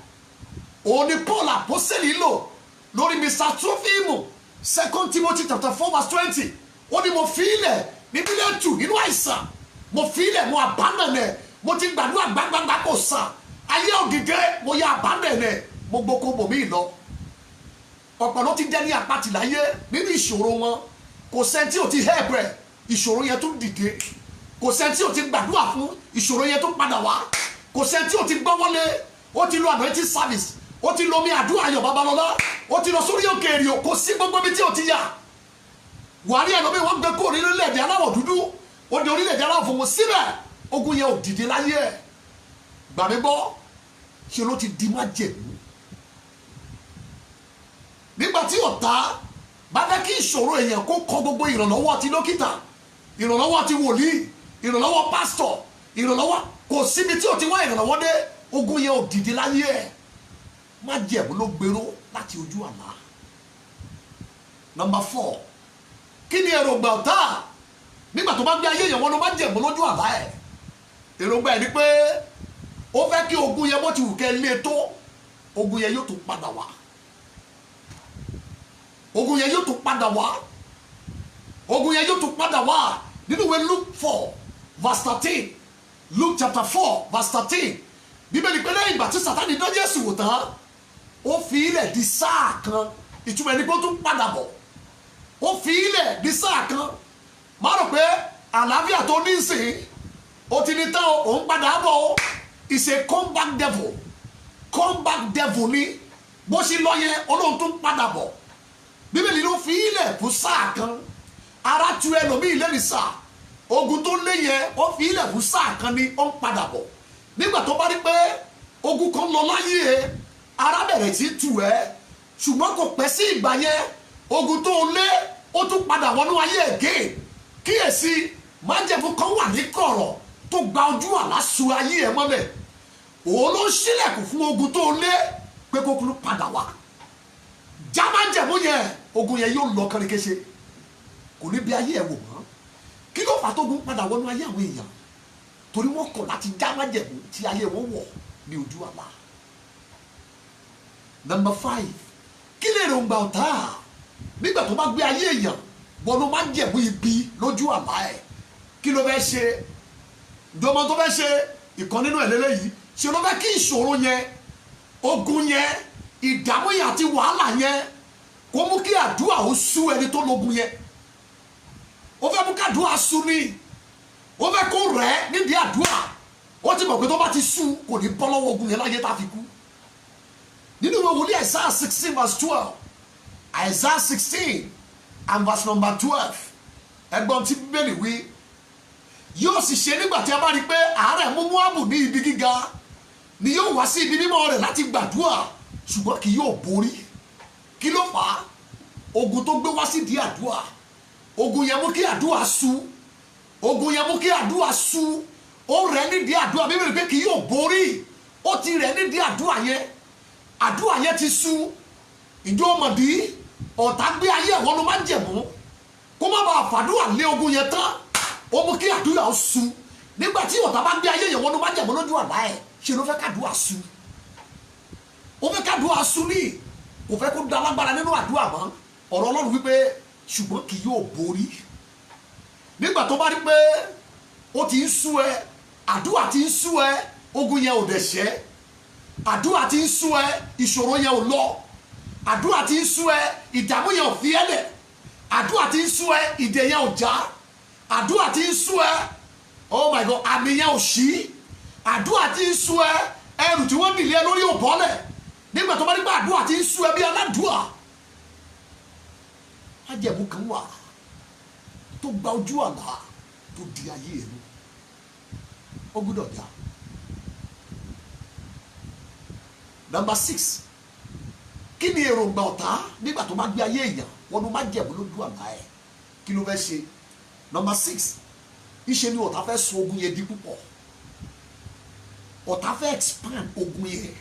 Òun ni Paul apostole lò lórí Mr. Trófímù. 2 Timothy chapter 4 verse 20. Ó ní mo fi ilẹ̀ ní bílẹ̀tù nínú àìsàn, mo fi ilẹ̀, mo abandon, mo ti gbàdúrà gbàgbàgbà kò sàn, ayé ògìgẹ́ mo ya abandon, mo gboko bòmí lọ. Ọ̀pọ̀ ló ti jẹ́ ní apáti láyé nínú ìṣòro wọn. Kò sẹ́ni tí ò ti help rẹ̀, ìṣòro yẹn tún dìde. Kò sẹ́ni tí ò ti gbàdúrà fún, ìṣòro yẹn tún padà wá. Kò sẹ́ni tí ò ti gbọ́wọ́lé, ó ti lo anointing service, ó ti lo mi àdúrà Ayọ̀ Babalọ́lá, ó ti lọ sórí òkè èrè, kò sí gbogbo ibi tí ò ti yà. Wàrí ẹlòmíì wọ́n gbé kó orílẹ̀-èdè aláwọ̀ dúdú, ó di orílẹ̀-èdè aláwọ̀ funfun, síbẹ̀ ogun yẹn ò dìde láyé ẹ̀. Gbà mí gbọ́, ṣe ló ti di májẹ̀mú. Nígbà tí ọ̀tá bá fẹ́ kí ìṣòro èèyàn kó kọ gbogbo ìrànlọ́wọ́ ti dókítà, ìrànlọ́wọ́ ti wòlíì, ìrànlọ́wọ́ pásítọ̀, ìrànlọ́wọ́, kò síbi tí ò ti wá ìrànlọ́wọ́ dé, ogun yẹn ò dìde láyé ẹ̀. Májẹ̀mú ló gbèrò láti ojú àlá. Number 4, kí ni èròǹgbà ọ̀tá nígbà tó bá gbé ayé yẹn wọnú májẹ̀mú lójú àlá ẹ̀? Èròǹgbà ẹ̀ ni pé ó fẹ́ kí ogun yẹn bó ti wù kẹ́ lé tó, ogun yẹn yóò tún padà wá. Ogun yẹn yóò tún padà wá. Ogun yẹn yóò tún padà wá. Nínú ìwé Luke 4 verse 13, Luke chapter 4 verse 13, Bíbélì pé lẹ́yìn ìgbà tí Sátánì dán Jésù wò tán, ó fi ilẹ̀ di sáà kan. Ìtumọ̀ ẹni pé ó tún padà bọ̀. Ó fi ilẹ̀ di sáà kan. Má rò pé àlàáfíà tó ní ìsìn ó ti ní tán, òun padà bọ̀. It's a comeback devil. comeback devil ni bó ṣe lọ yẹn Ọlọ́run tó ń padà bọ̀ Bíbélì ló fi ilẹ̀ fún sáà kan ara tu ẹlòmíì lẹ́rìí sáà ogun tó lé yẹn ó fi ilẹ̀ fún sáà kan ni ó ń padà bọ̀ nígbà tó bá rí pé ogun kan lọ láyé ẹ ara bẹ̀rẹ̀ sí tù ẹ́ ṣùgbọ́n kò pẹ́ sí ìgbà yẹn ogun tó lé ó tún padà wọnú ayé ẹ̀gẹ́ kíyèsí májẹ̀mú kan wà ní kọ̀rọ̀ tó gba ojú àlá su ayé ẹ mọ́lẹ̀ òun ló ń ṣílẹ̀kùn fún ogun tó lé pé kó kúrú padà wá já májẹ̀mú yẹn ogun yẹn yóò lọ kánrikéṣe kò ní bí ayé ẹ wò mọ́ kí ló fà tógun padà wọnú ayé àwọn èèyàn torí wọ́n kọ̀ láti já májẹ̀mú tí ayé wọn wọ̀ ní ojú àlá. Number 5 kí lè rògbà ọ̀tá nígbà tó bá gbé ayé èèyàn wọnú májẹ̀mú ibi lójú àlá ẹ̀ kí ló fẹ́ ṣe ìjọba tó fẹ́ ṣe ìkan nínú ẹ̀ lélẹ́yìí ṣe ló fẹ́ kí ìṣòro yẹn ogun yẹn ìdààmú yẹn àti wàhálà yẹn kó mú kí àdúrà ó sú ẹni tó lógun yẹn ó fẹ́ mú kí àdúrà sú ni ó fẹ́ kó rẹ̀ nídìí àdúrà ó ti mọ̀ pé tó bá ti sú kò ní bọ́ lọ́wọ́ ogun yẹn láyé tá a fi kú nínú ìwé wòlíì Isaiah 16 verse 12 Isaiah 16 and verse number 12 ẹgbọ́n tí Bíbélì wí yóò sì ṣe nígbà tí a bá rí pé àárẹ̀ mú Móábù ní ibi gíga ni yóò wá sí ibi mímọ́ rẹ̀ láti gbàdúrà ṣùgbọ́n kì yóò borí kí ló fà á ogun tó gbé wá sí di àdúrà ogun yẹn mú kí àdúrà sú ogun yẹn mú kí àdúrà sú ó rẹ̀ nídìí àdúrà Bíbélì pé kì yóò borí ó ti rẹ̀ nídìí àdúrà yẹn ti sú ìjọ ọmọdé ọ̀tá gbé ayé ẹ̀wọ́n ló máa ń jẹ̀mú kó má bàa fàdúrà lé ogun yẹn tán ó mú kí àdúrà ó sú nígbà tí ọ̀tá bá gbé ayé ẹ̀wọ́n ló máa ń jẹ̀mú lójú àlá ẹ̀ ṣe ló fẹ́ kádùá sú ó fẹ́ kádùá sú ní kò fẹ́ kó da lágbára nínú àdúrà mọ́ ọ̀rọ̀ Ọlọ́run wípé ṣùgbọ́n kì yóò borí nígbà tó bá rí pé ó ti ń sú ẹ àdúrà ti ń sú ẹ ogun yẹn ò dẹ̀ ṣẹ́ àdúrà ti ń sú ẹ ìṣòro yẹn ò lọ àdúrà ti ń sú ẹ ìdààmú yẹn ò fi ẹ́ lẹ̀ àdúrà ti ń sú ẹ ìdè yẹn ò já àdúrà ti ń sú ẹ oh my God àmì yẹn ò ṣí àdúrà ti ń sú ẹ ẹrù tí wọ́n dìlé lórí ò bọ́lẹ̀ nígbà tó bá nígbà àdúrà ti ń sú ẹ bí aládùúà májẹ̀mú kan wà tó gba ojú àlá tó di ayé ẹnu ó gbọ́dọ̀ já. Number 6 kí ni èròǹgbà ọ̀tá nígbà tó bá gbé ayé èèyàn wọn ló má jẹ̀bú lójú àlá ẹ̀ kí ló fẹ́ ṣe. Number 6 iṣẹ́ ni ọ̀tá fẹ́ sọ ogun yẹn di púpọ̀ ọ̀tá fẹ́ expand ogun yẹn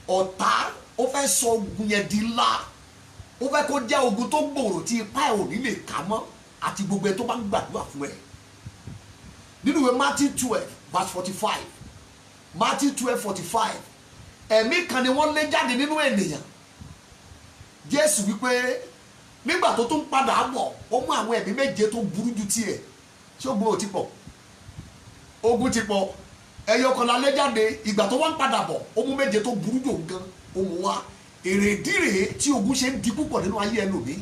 ọ̀tá ó fẹ́ sọ ogun yẹn di ńlá ó fẹ́ kó jẹ́ ogun tó gbòòrò tí ipá ẹ̀ ò ní lè kà mọ́ àti gbogbo ẹ̀ tó bá ń gbàdúrà fún ẹ. nínú ìwé Matthew 12 verse 45 Matthew 12:45 ẹ̀mí kan ni wọ́n lé jáde nínú ènìyàn Jésù wípé nígbà tó tún padà bọ̀ ó mú àwọn ẹ̀mí méje tó burú ju tiẹ̀ ṣé ogun ò ti pọ̀ ogun ti pọ̀ ẹyọ kan la lé jáde ìgbà tó wọ́n padà bọ̀ ó mú méje tó burú jù gan ó mú wá èrèdí rèé tí ogun ṣe ń di púpọ̀ nínú ayé ẹlòmíì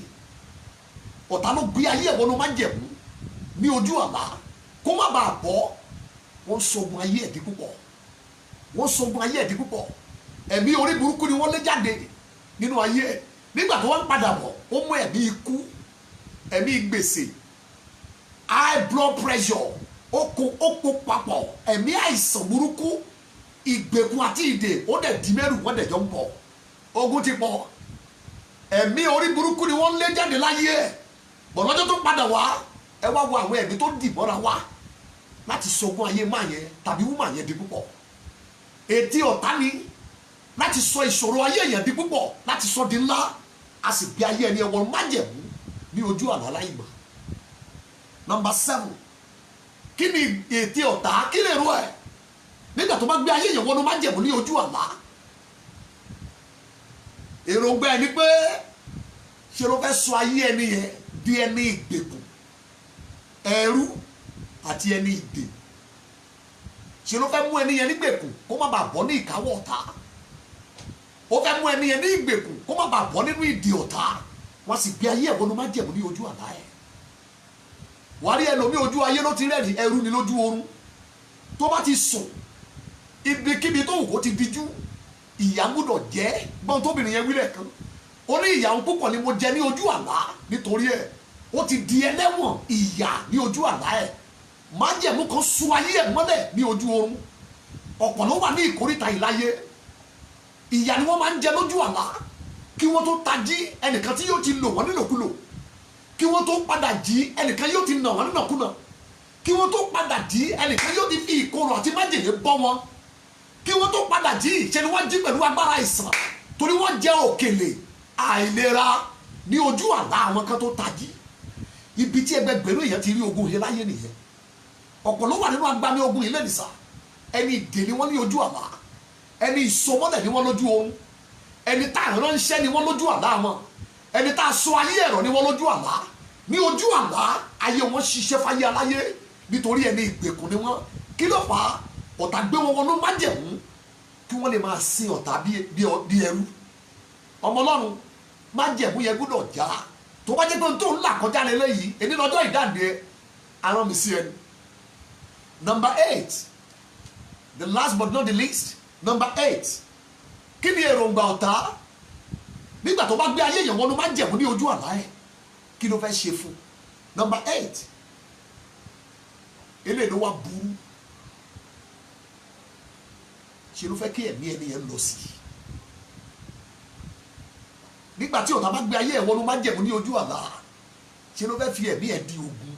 ọ̀tá ló gbé ayé ẹ̀wọ̀n ló má jẹ̀mú ní ojú àlá kó má bàa bọ́ wọ́n sọgun ayé ẹ̀dí púpọ̀ wọ́n sọgun ayé ẹ̀dí púpọ̀ ẹ̀mí orí burúkú ni wọ́n lé jáde nínú ayé ẹ̀ nígbà tó wọ́n padà bọ̀ ó mú ẹ̀mí ikú ẹ̀mí gbèsè high blood pressure ó kó papọ̀ ẹ̀mí àìsàn burúkú ìgbèkùn àti ìdè ó dẹ̀ di mẹ́rù wọ́n dẹ̀ jọ ń bọ̀ ogun ti pọ̀ ẹ̀mí orí burúkú ni wọ́n lé jáde láyé ẹ̀ bọ̀ lọ́jọ́ tó padà wá ẹ wá wo àwọn ẹ̀mí tó dì mọ́ra wá láti sọgun ayé máa yẹn tàbí wúmà yẹn di púpọ̀ ètí ọ̀tá ni láti sọ ìṣòro ayé yẹn di púpọ̀ láti sọ di ńlá a sì gbé ayé ẹni ẹwọ́n májẹ̀mú ní ojú àlá láì mọ̀. Number 7 kí ni ètí ọ̀tá kí lè ro ẹ̀ nígbà tó bá gbé ayé yẹn wọ́n májẹ̀mú ní ojú àlá èròǹgbà ẹni pé ṣe ló fẹ́ sọ ayé ẹni yẹn di ẹni ìgbèkùn ẹrú àti ẹni ìdè ṣe ló fẹ́ mú ẹni yẹn ní ìgbèkùn kó má bàa bọ́ ní ìkáwọ́ ọ̀tá ó fẹ́ mú ẹni yẹn ní ìgbèkùn kó má bàa bọ́ nínú ìdè ọ̀tá wọ́n sì gbé ayé ẹ̀wọ́n ló má jẹ̀mú ní ojú àlá ẹ̀ wàá rí ẹlòmí ojú ayé ló ti rẹ́rìí ẹrú ni lójú oorun tó bá ti sùn ibikíbi tó wù kó ti dijú ìyà gbọ́dọ̀ jẹ́ gbọ́n tóbìnrin yẹn wílẹ̀ kan ó ní ìyà púpọ̀ ni mo jẹ ní ojú àlá nítorí ẹ̀ ó ti di ẹlẹ́wọ̀n ìyà ní ojú àlá ẹ̀ májẹ̀mú kan sun ayé ẹ̀ mọ́lẹ̀ ní ojú oorun ọ̀pọ̀ ló wà ní ìkórìtà ìláyé ìyà ni wọ́n máa ń jẹ lójú àlá kí wọ́n tó tají ẹnìkan tí yóò ti lò wọ́n nílòkulò kí wọ́n tó padà jí ẹnìkan yóò ti nà wọ́n nínàkúnà kí wọ́n tó padà jí ẹnìkan yóò ti fi ìkorò àti májèlé bọ́ wọn kí wọ́n tó padà jí ṣe ni wọ́n jí pẹ̀lú agbára àìsàn torí wọ́n jẹ òkèlè àìlera ní ojú àlá àwọn kan tó tají ibi tí ẹgbẹgbẹ̀rún èèyàn ti rí ogun yìí láyé nìyẹn ọ̀pọ̀ ló wà nínú agbami ogun yìí lẹ́nìí sá ẹni ìdè ni wọ́n ní ojú àlá ẹni ìsọmọ́lẹ̀ ni wọ́n lójú oorun ẹni tá ìránṣẹ́ ni wọ́n lójú àlá wọn ẹni tá a sọ ayé ẹ̀rọ ni wọ́n lójú àlá ní ojú àlá ayé wọn ṣiṣẹ́ fáyé aláyé nítorí ẹni ìgbèkùn ni wọ́n kí ló fà á ọ̀tá gbé wọn wọnú májẹ̀mú kí wọ́n lè máa sin ọ̀tá bí ẹrú ọmọ Ọlọ́run májẹ̀mú yẹn gbọ́dọ̀ já tó bá jẹ́ pé tó ń là kọjá lélẹ́yìí èmi lọ́jọ́ ìdáǹdè arán mi sí ẹni. Number 8, the last but not the least, number 8, kí ni èròǹgbà ọ̀tá nígbà tó bá gbé ayé yẹn wọnú májẹ̀mú ní ojú àlá ẹ̀ kí ló fẹ́ ṣe fún. Number 8, eléyìí ló wá burú ṣe ló fẹ́ kí ẹ̀mí ẹni yẹn lọ sí nígbà tí ọ̀tá bá gbé ayé ẹ̀ wọnú májẹ̀mú ní ojú àlá ṣe ló fẹ́ fi ẹ̀mí ẹ̀ di ogun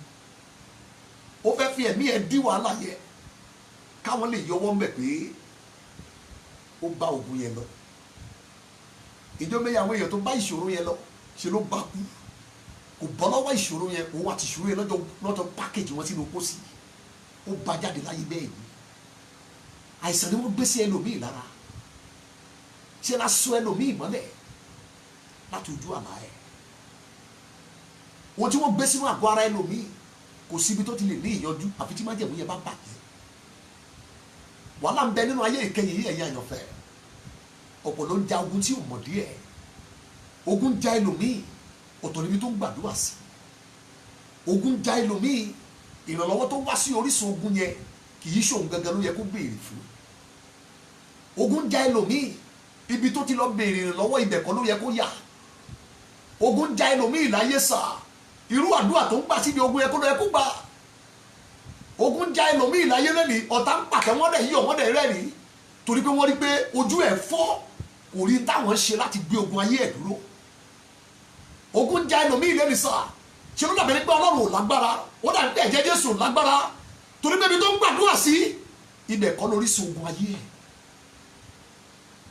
ó fẹ́ fi ẹ̀mí ẹ̀ di wàhálà yẹ káwọn lè yọwọ́ mbẹ̀ pé ó bá ogun yẹn lọ ìjọba ìyàwó èèyàn tó bá ìṣòro yẹn lọ ṣe ló bá kú kò bọ́ lọ́wọ́ ìṣòro yẹn òun àti ìṣòro yẹn lọ́jọ́ pákéjì wọn sínú pósí ó bá jáde láyé bẹ́ẹ̀ ni àìsàn ni wọ́n gbé sí ẹlòmíì lára ṣe la sọ ẹlòmíì mọ́lẹ̀ láti ojú àlá ẹ̀ wọ́n tí wọ́n gbé sínú àgọ́ ara ẹlòmíì kò síbi tó ti lè ní ìyanjú àfi tí májẹ̀mú yẹn bá bàjẹ́ wàhálà ń bẹ nínú ayé ìkẹyìn yìí ẹ̀yà àyànfẹ́ ọ̀pọ̀ ló ń ja ogun tí ò mọ̀ díẹ̀ ogun ja ẹlòmíì ọ̀tọ̀ níbi tó ń gbàdúrà sí ogun ja ẹlòmíì ìrànlọ́wọ́ tó wá sí orísun ogun yẹn kì í ṣòun gangan ló yẹ kó béèrè fún ogun ja ẹlòmíì ibi tó ti lọ béèrè ìrànlọ́wọ́ ibẹ̀ kọ́ ló yẹ kó yà ogun ja ẹlòmíì láyé sà irú àdúrà tó ń gbà síbi ogun yẹn kó ló yẹ kó gbà ogun ja ẹlòmíì láyé lẹ́nìí ọ̀tá ń pàtẹ́ wọ́n dẹ̀ yí ọ̀wọ́n dẹ̀ rẹ́rìí torí pé wọ́n rí pé ojú ẹ̀ fọ́ kò rí táwọn ṣe láti gbé ogun ayé ẹ̀ dúró ogun ja ẹlòmíì lẹ́nìí sà ṣe ló dàbí pé Ọlọ́run ò lágbára ó dàbí pé ẹ̀jẹ̀ Jésù ò lágbára torí pé ibi tó ń gbàdúrà sí ibẹ̀ kọ́ lórí sí ogun ayé ẹ̀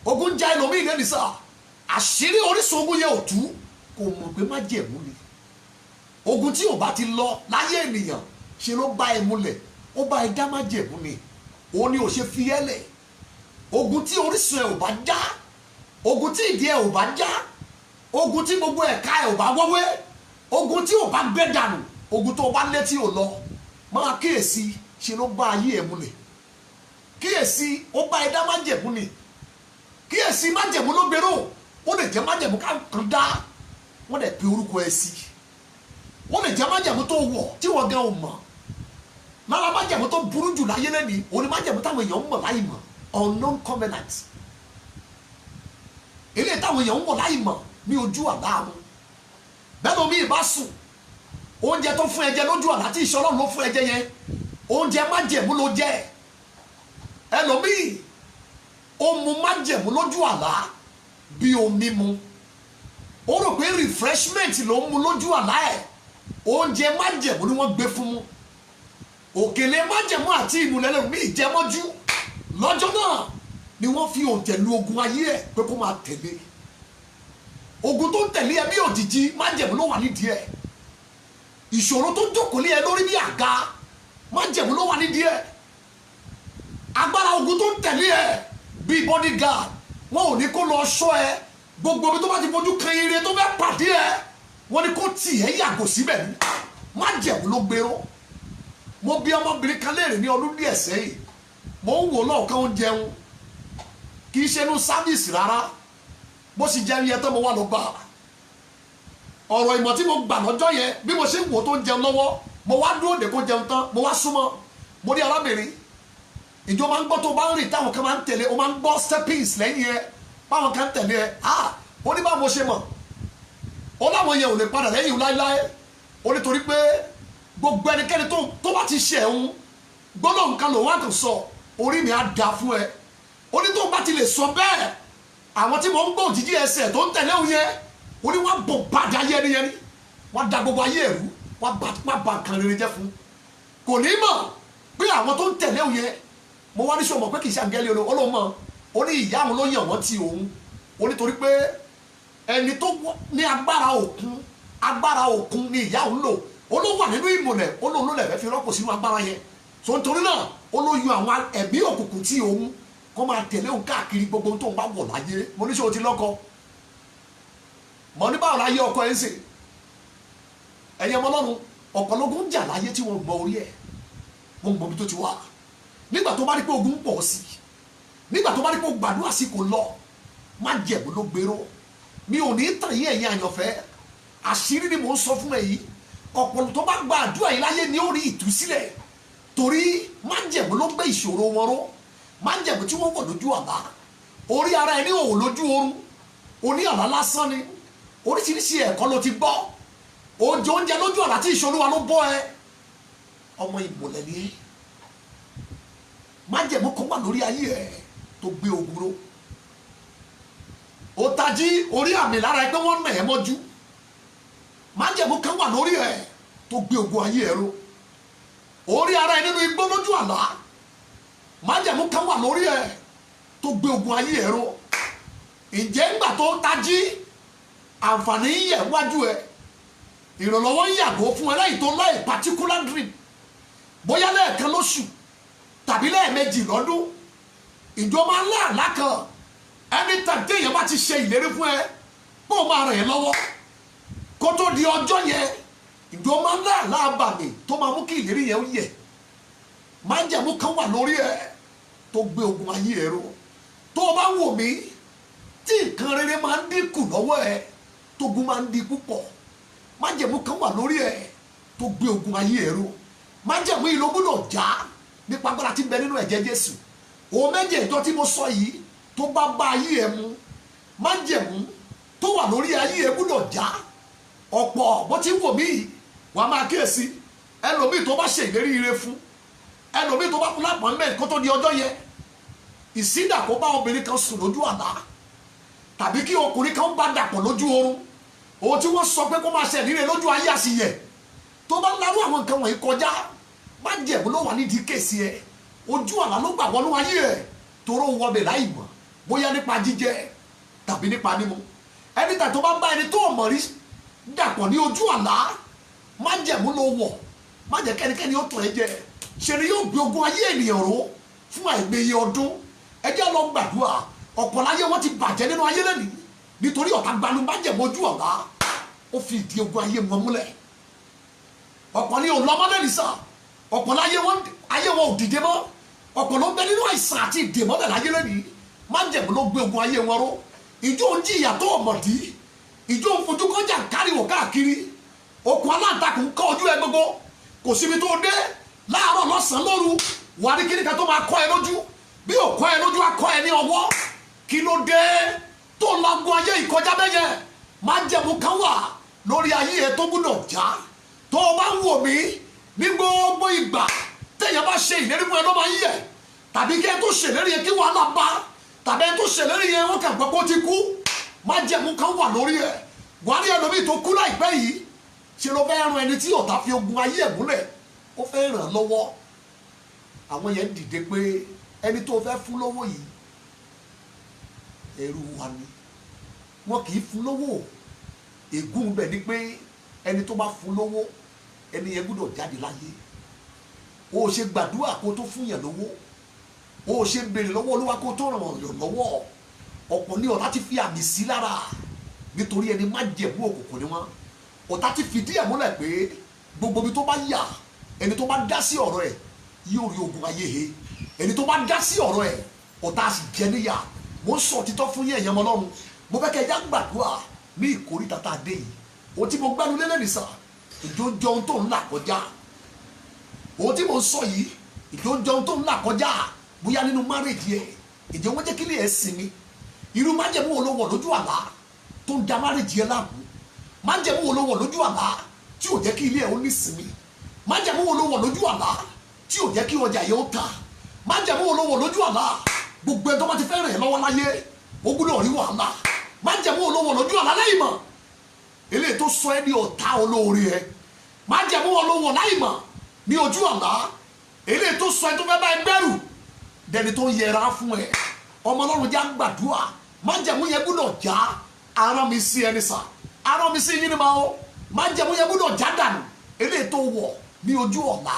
ogun ja ẹlòmíì lẹ́nìí sà àṣírí orísun ogun yẹn ò tú kò mọ̀ pé májẹ̀mú ni ogun tí ò bá ti lọ láyé ènìyàn ṣe ló bá ẹ múlẹ̀ ó bá ẹ dá májẹ̀mú ni òun ni ò ṣe fi ẹ́ lẹ̀ ogun tí orísun ẹ ò bá já ogun tí ìdí ẹ ò bá já ogun tí gbogbo ẹ̀ka ẹ ò bá wọ́wé ogun tí ò bá gbẹ dànù ogun tó bá létí ò lọ máa kíyèsí ṣe ló bá ayé ẹ múlẹ̀ kíyèsí ó bá ẹ dá májẹ̀mú ni kíyèsí májẹ̀mú ló gbèrò ó lè jẹ́ májẹ̀mú kan dá wọ́n lè pe orúkọ ẹ sí wọ́n lè jẹ́ májẹ̀mú tó wọ̀ tí wọ́n gan ò mọ̀ lára májẹ̀mú tó burú jù láyé lẹ́ni òun ni májẹ̀mú táwọn èèyàn ń mọ̀ láì mọ̀ unknown covenant eléyìí táwọn èèyàn ń mọ̀ láì mọ̀ ní ojú àlá wọn bẹ́ẹ̀ lómi ìbá sùn oúnjẹ tó fún ẹjẹ lójú àlá tí ìṣọ́ Ọlọ́run ló fún ẹjẹ yẹn oúnjẹ májẹ̀mú ló jẹ́ ẹlòmíì ó mu májẹ̀mú lójú àlá bí omi mu ó rò pé refreshment ló ń mu lójú àlá ẹ̀ oúnjẹ májẹ̀mú ni wọ́n gbé fún mu òkèlè májẹ̀mú àti ìmùlẹ̀ ẹlòmíì jẹmọ́jú lọ́jọ́ náà ni wọ́n fi òǹtẹ̀ lu ogun ayé ẹ̀ pé kó máa tẹ̀lé ogun tó ń tẹ̀lé ẹ bí òjijì májẹ̀mú ló wà nídìí ẹ̀ ìṣòro tó jókòó lé ẹ lórí bí àga májẹ̀mú ló wà nídìí ẹ̀ agbára ogun tó ń tẹ̀lé ẹ bíi bodyguard wọn ò ní kó lọ ṣọ́ ẹ gbogbo ibi tó bá ti fojú kan ire tó fẹ́ pàdé ẹ wọ́n ní kó tì ẹ́ yàgò síbẹ̀ ní májẹ̀mú ló gbèrò mo bí ọmọbìnrin kan léèrè ní ọdún díẹ̀ sẹ́yìn mo ń wò lọ́ọ̀kan ó jẹun kì í ṣe inú sáfíìsì rárá bó sì jẹun yẹn tán mo wà ló gbà ọ̀rọ̀ ìmọ̀ tí mo gbà lọ́jọ́ yẹn bí mo ṣe ń wò tó ń jẹun lọ́wọ́ mo wá dúró dè kó jẹun tán mo wá súnmọ́ mo ní arábìnrin ìjọ máa ń gbọ́ tó bá ń rìn táwọn kan máa ń tẹ̀lé o máa ń gbọ́ steppings lẹ́yìn ẹ báwọn kan tẹ̀lé ẹ ó ní báwo ṣe mọ̀ ó láwọn yẹn ò lè padà lẹ́yìn láéláé ó nítorí pé gbogbo ẹnikẹ́ni tó bá ti ṣe ẹ̀hún gbọ́dọ̀ nǹkan lòun á kàn sọ orí mi á da fún ẹ ó ní tó bá ti lè sọ bẹ́ẹ̀ àwọn tí mo ń gbọ́ òjijì ẹsẹ̀ tó ń tẹ̀lé òun yẹn ó ní wọ́n bọ̀ bàjẹ́ ayé ẹni yẹn ni wọ́n da gbogbo ayé ẹ̀rú wọ́n bá nǹkan rere jẹ́ fún kò ní mọ̀ pé àwọn tó ń tẹ̀lé òun yẹn mo wá ní sọ mọ̀ pé kì í ṣe àǹgẹ́lì olóòmọ̀ ó ní ìyá àwọn ló yàn wọ́n ti òun ó nítorí pé ẹni tó ní agbára òkun ni ìyá òun lò ó ló wà nínú ìmọ̀lẹ̀ ó lóun ló lẹ̀ fẹ́ fi rọ́pò sínú agbára yẹn so nítorí náà ó ló yan àwọn ẹ̀mí òkùnkùn tí òun kó máa tẹ̀lé òun káàkiri gbogbo tó ń bá wọ̀ láyé mo ní sọ o ti lọ́kọ mọ̀ ní báwo láyé ọkọ ẹ̀ ń sè ẹ̀yin ọmọ Ọlọ́run ọ̀pọ̀lọpọ̀ jà láyé tí wọ́n gbọ́ orí ẹ̀ wọ́n gbọ́ bí tó ti wà nígbà tó bá rí pé ogun pọ̀ sí nígbà tó bá rí pé gbàdúrà sí kò lọ má jẹ̀bú ló gbèrò mi ò ní tàn yín ẹ̀yin àyànfẹ́ àṣírí ni mò ń sọ fún ẹ yìí ọ̀pọ̀lọpọ̀ tó bá gba àdúrà yìí láyé ni ó rí ìtúsílẹ̀ torí má jẹ̀bú ló gbé ìṣòro wọn ró má jẹ̀bú tí wọ́n wọ̀ lójú àlá orí ara ẹni ò lójú oorun oní àlá lásán ni oríṣiríṣi ẹ̀kọ́ ló ti gbọ́ òjò oúnjẹ lójú àlá tí ìṣòro wa ló bọ́ ẹ ọmọ ìmọ̀lẹ̀ ni má jẹ̀bú kan wà lórí ayé ẹ tó gbé ogun ró ó tají orí àmì lára ẹ pé wọ́n nà ẹ́ mọ́jú májẹ̀mú kan wà lórí ẹ̀ tó gbé ogun ayé ẹ̀ ró orí ara ẹ nínú igbó lójú àlá májẹ̀mú kan wà lórí ẹ̀ tó gbé ogun ayé ẹ̀ ró ǹjẹ́ ńgbà tó tají àǹfààní yẹ̀ wájú ẹ̀ ìrànlọ́wọ́ ń yàgò fún ẹ lẹ́yìn tó láì particular dream bóyá lẹ́ẹ̀kan lóṣù tàbí lẹ́ẹ̀mejì lọ́dún ìjọ máa ń lá àlá kan anytime téèyàn bá ti ṣe ìlérí fún ẹ kó o máa ràn ẹ́ lọ́wọ́ kó tó di ọjọ́ yẹn ìjọ máa ń lá àlá àbàmì tó máa mú kí ìlérí yẹn ó yẹ májẹ̀mú kan wà lórí ẹ tó gbé ogun ayé ẹ ró tó o bá wò mí tí nǹkan rere máa ń dínkù lọ́wọ́ ẹ tógun máa ń di púpọ̀ májẹ̀mú kan wà lórí ẹ tó gbé ogun ayé ẹ ró májẹ̀mú yìí ló gbọ́dọ̀ já nípa agbára tí ń bẹ nínú ẹ̀jẹ̀ Jésù òun méjèèjọ tí mo sọ yìí tó bá bá ayé ẹ mu májẹ̀mú tó wà lórí ayé ẹ gbọ́dọ̀ já ọ̀pọ̀ bó ti ń wò mí wà á máa kíyèsí ẹlòmíì tó bá ṣe ìlérí ire fún ẹlòmíì tó bá kú lápọ̀ mẹ́rin kó tó di ọjọ́ yẹn ìsídà kó bá obìnrin kan sùn lójú àlá tàbí kí ọkùnrin kan bá dàpọ̀ lójú oorun òun tí wọ́n sọ pé kó máa ṣe ìlérí lójú ayé àṣìyẹ tó bá lárú àwọn nǹkan wọ̀nyí kọjá májẹ̀mú ló wà nídìí kéèsì ẹ ojú àlá ló gbà wọnú ayé ẹ toró wọbẹ̀ láì mọ̀ bóyá nípa jíjẹ tàbí nípa mímu ẹni tà tó bá bá ẹni tó mọ̀ rí dàpọ̀ ní ojú àlá májẹ̀mú ló wọ̀ má jẹ́ kẹ́nikẹ́ni ó tàn ẹ́ jẹ ṣe ni yóò gbé ogun ayé ènìyàn ró fún àìmọye ọdún ẹ jẹ́ lọ gbàdúrà ọ̀pọ̀ láyé wọn ti bàjẹ́ nínú ayé lẹ́nìí nítorí ọ̀tá gbanu májẹ̀mú ojú àlá ó fi ìdí ogun ayé wọn múlẹ̀ ọ̀pọ̀ ní òlọ́mọdé nìsà ọ̀pọ̀ láyé wọn ò dìde mọ́ ọ̀pọ̀ ló ń bẹ nínú àìsàn àti ìdèmọ́lẹ̀ láyé lẹ́nìí májẹ̀mú ló gbé ogun ayé wọn ró ìjọ ń jìyà tó ọ̀mọ̀dí ìjọ ń fojú kọjá káríwò káàkiri okùn aláǹtakùn ń kọ́ ojú ẹ gbogbo kò síbi tó dé láàárọ̀ lọ́sàn-án lóru wà ní kíníkà tó máa kọ́ ẹ lójú bí ò kọ́ ẹ lójú á kọ́ ẹ ní ọwọ́ kí ló dé tó ń lagun ayé ìkọjá bẹ́yẹ májẹ̀mú kan wà lórí ayé ẹ tó gbúdọ̀ já tó o bá ń wò mí ní gbogbo ìgbà téèyàn bá ṣe ìlérí fún ẹ ló máa ń yẹ tàbí kí ẹ tó ṣèlérí yẹn kí wàhálà bá tàbí ẹ tó ṣèlérí yẹn wọn kàn gbọ́ pé ó ti kú májẹ̀mú kan wà lórí ẹ wàhálà ẹlòmíì tó kú láìpẹ́ yìí ṣe ló fẹ́ ran ẹni tí ọ̀tá fi ogun ayé ẹ̀ múlẹ̀ ó fẹ́ ràn án lọ́wọ́ àwọn yẹn dìde pé ẹni tó fẹ́ fún lọ́wọ́ yìí ẹrú wa ni wọn kì í fún lọ́wọ́ ègún bẹ̀ ni pé ẹni tó bá fún lọ́wọ́ ẹni yẹn gbọ́dọ̀ jáde láyé o ṣe gbàdúrà kó tó fún yẹn lọ́wọ́ o ṣe béèrè lọ́wọ́ Olúwa kó tó ràn yàn lọ́wọ́ ọ̀pọ̀ ní ọ̀tá ti fi àmì sí lára nítorí ẹni má jẹ̀bú òkùnkùn ni wọn ọ̀tá ti fìdí ẹ̀ múlẹ̀ pé gbogbo ibi tó bá yà ẹni tó bá dá sí ọ̀rọ̀ ẹ̀ yóò rí ogun ayé he ẹni tó bá dá sí ọ̀rọ̀ ẹ̀ ọ̀tá sì jẹ níyà mo ń sọ títọ́ fún yẹn ẹ̀yàn Ọlọ́run mo fẹ́ kẹ́ ẹ já gbàdúrà ní ìkórìtà tá a dé yìí o tí mo gbẹ́nu lélẹ̀ nìsà ìjọ́jọ́ ohun tó ń là kọjá o tí mo ń sọ yìí ìjọ́jọ́ ohun tó ń là kọjá bóyá nínú márèjì ẹ ìjẹ́ wọ́n jẹ́ kí ilé ẹ sinmi. Irú májẹ̀mú wo ló wọ̀ lójú àlá tó ń da márèjì ẹ láàmú? Májẹ̀mú wo ló wọ̀ lójú àlá tí ò jẹ́ kí ilé ẹ ó ní sinmi? Májẹ̀mú wo ló wọ̀ lójú àlá tí ò jẹ́ kí ọjà yẹ ó ta? Májẹ̀mú wo ló wọ̀ lójú àlá gbogbo ẹ tó bá ti fẹ́ rìn ẹ́ lọ́wọ́ láyé ó gbọ́dọ̀ rí wàhálà? Májẹ̀mú wo ló wọ̀ lójú àlá láì mọ̀ eléyìí tó sọ ẹ́ ní ọ̀tá olóore ẹ? Májẹ̀mú wo ló wọ̀ láì mọ̀ ní ojú àlá eléyìí tó sọ ẹ́ tó fẹ́ bá ẹ gbẹ́rù dẹni tó ń yẹra fún ẹ? Ọmọ Ọlọ́run já gbàdúrà májẹ̀mú yẹn gbọ́dọ̀ já. Arán mi sí ẹni sà, arán mi sí yín ni máa ó. Májẹ̀mú yẹn gbọ́dọ̀ já dànù eléyìí tó wọ̀ ní ojú ọ̀la,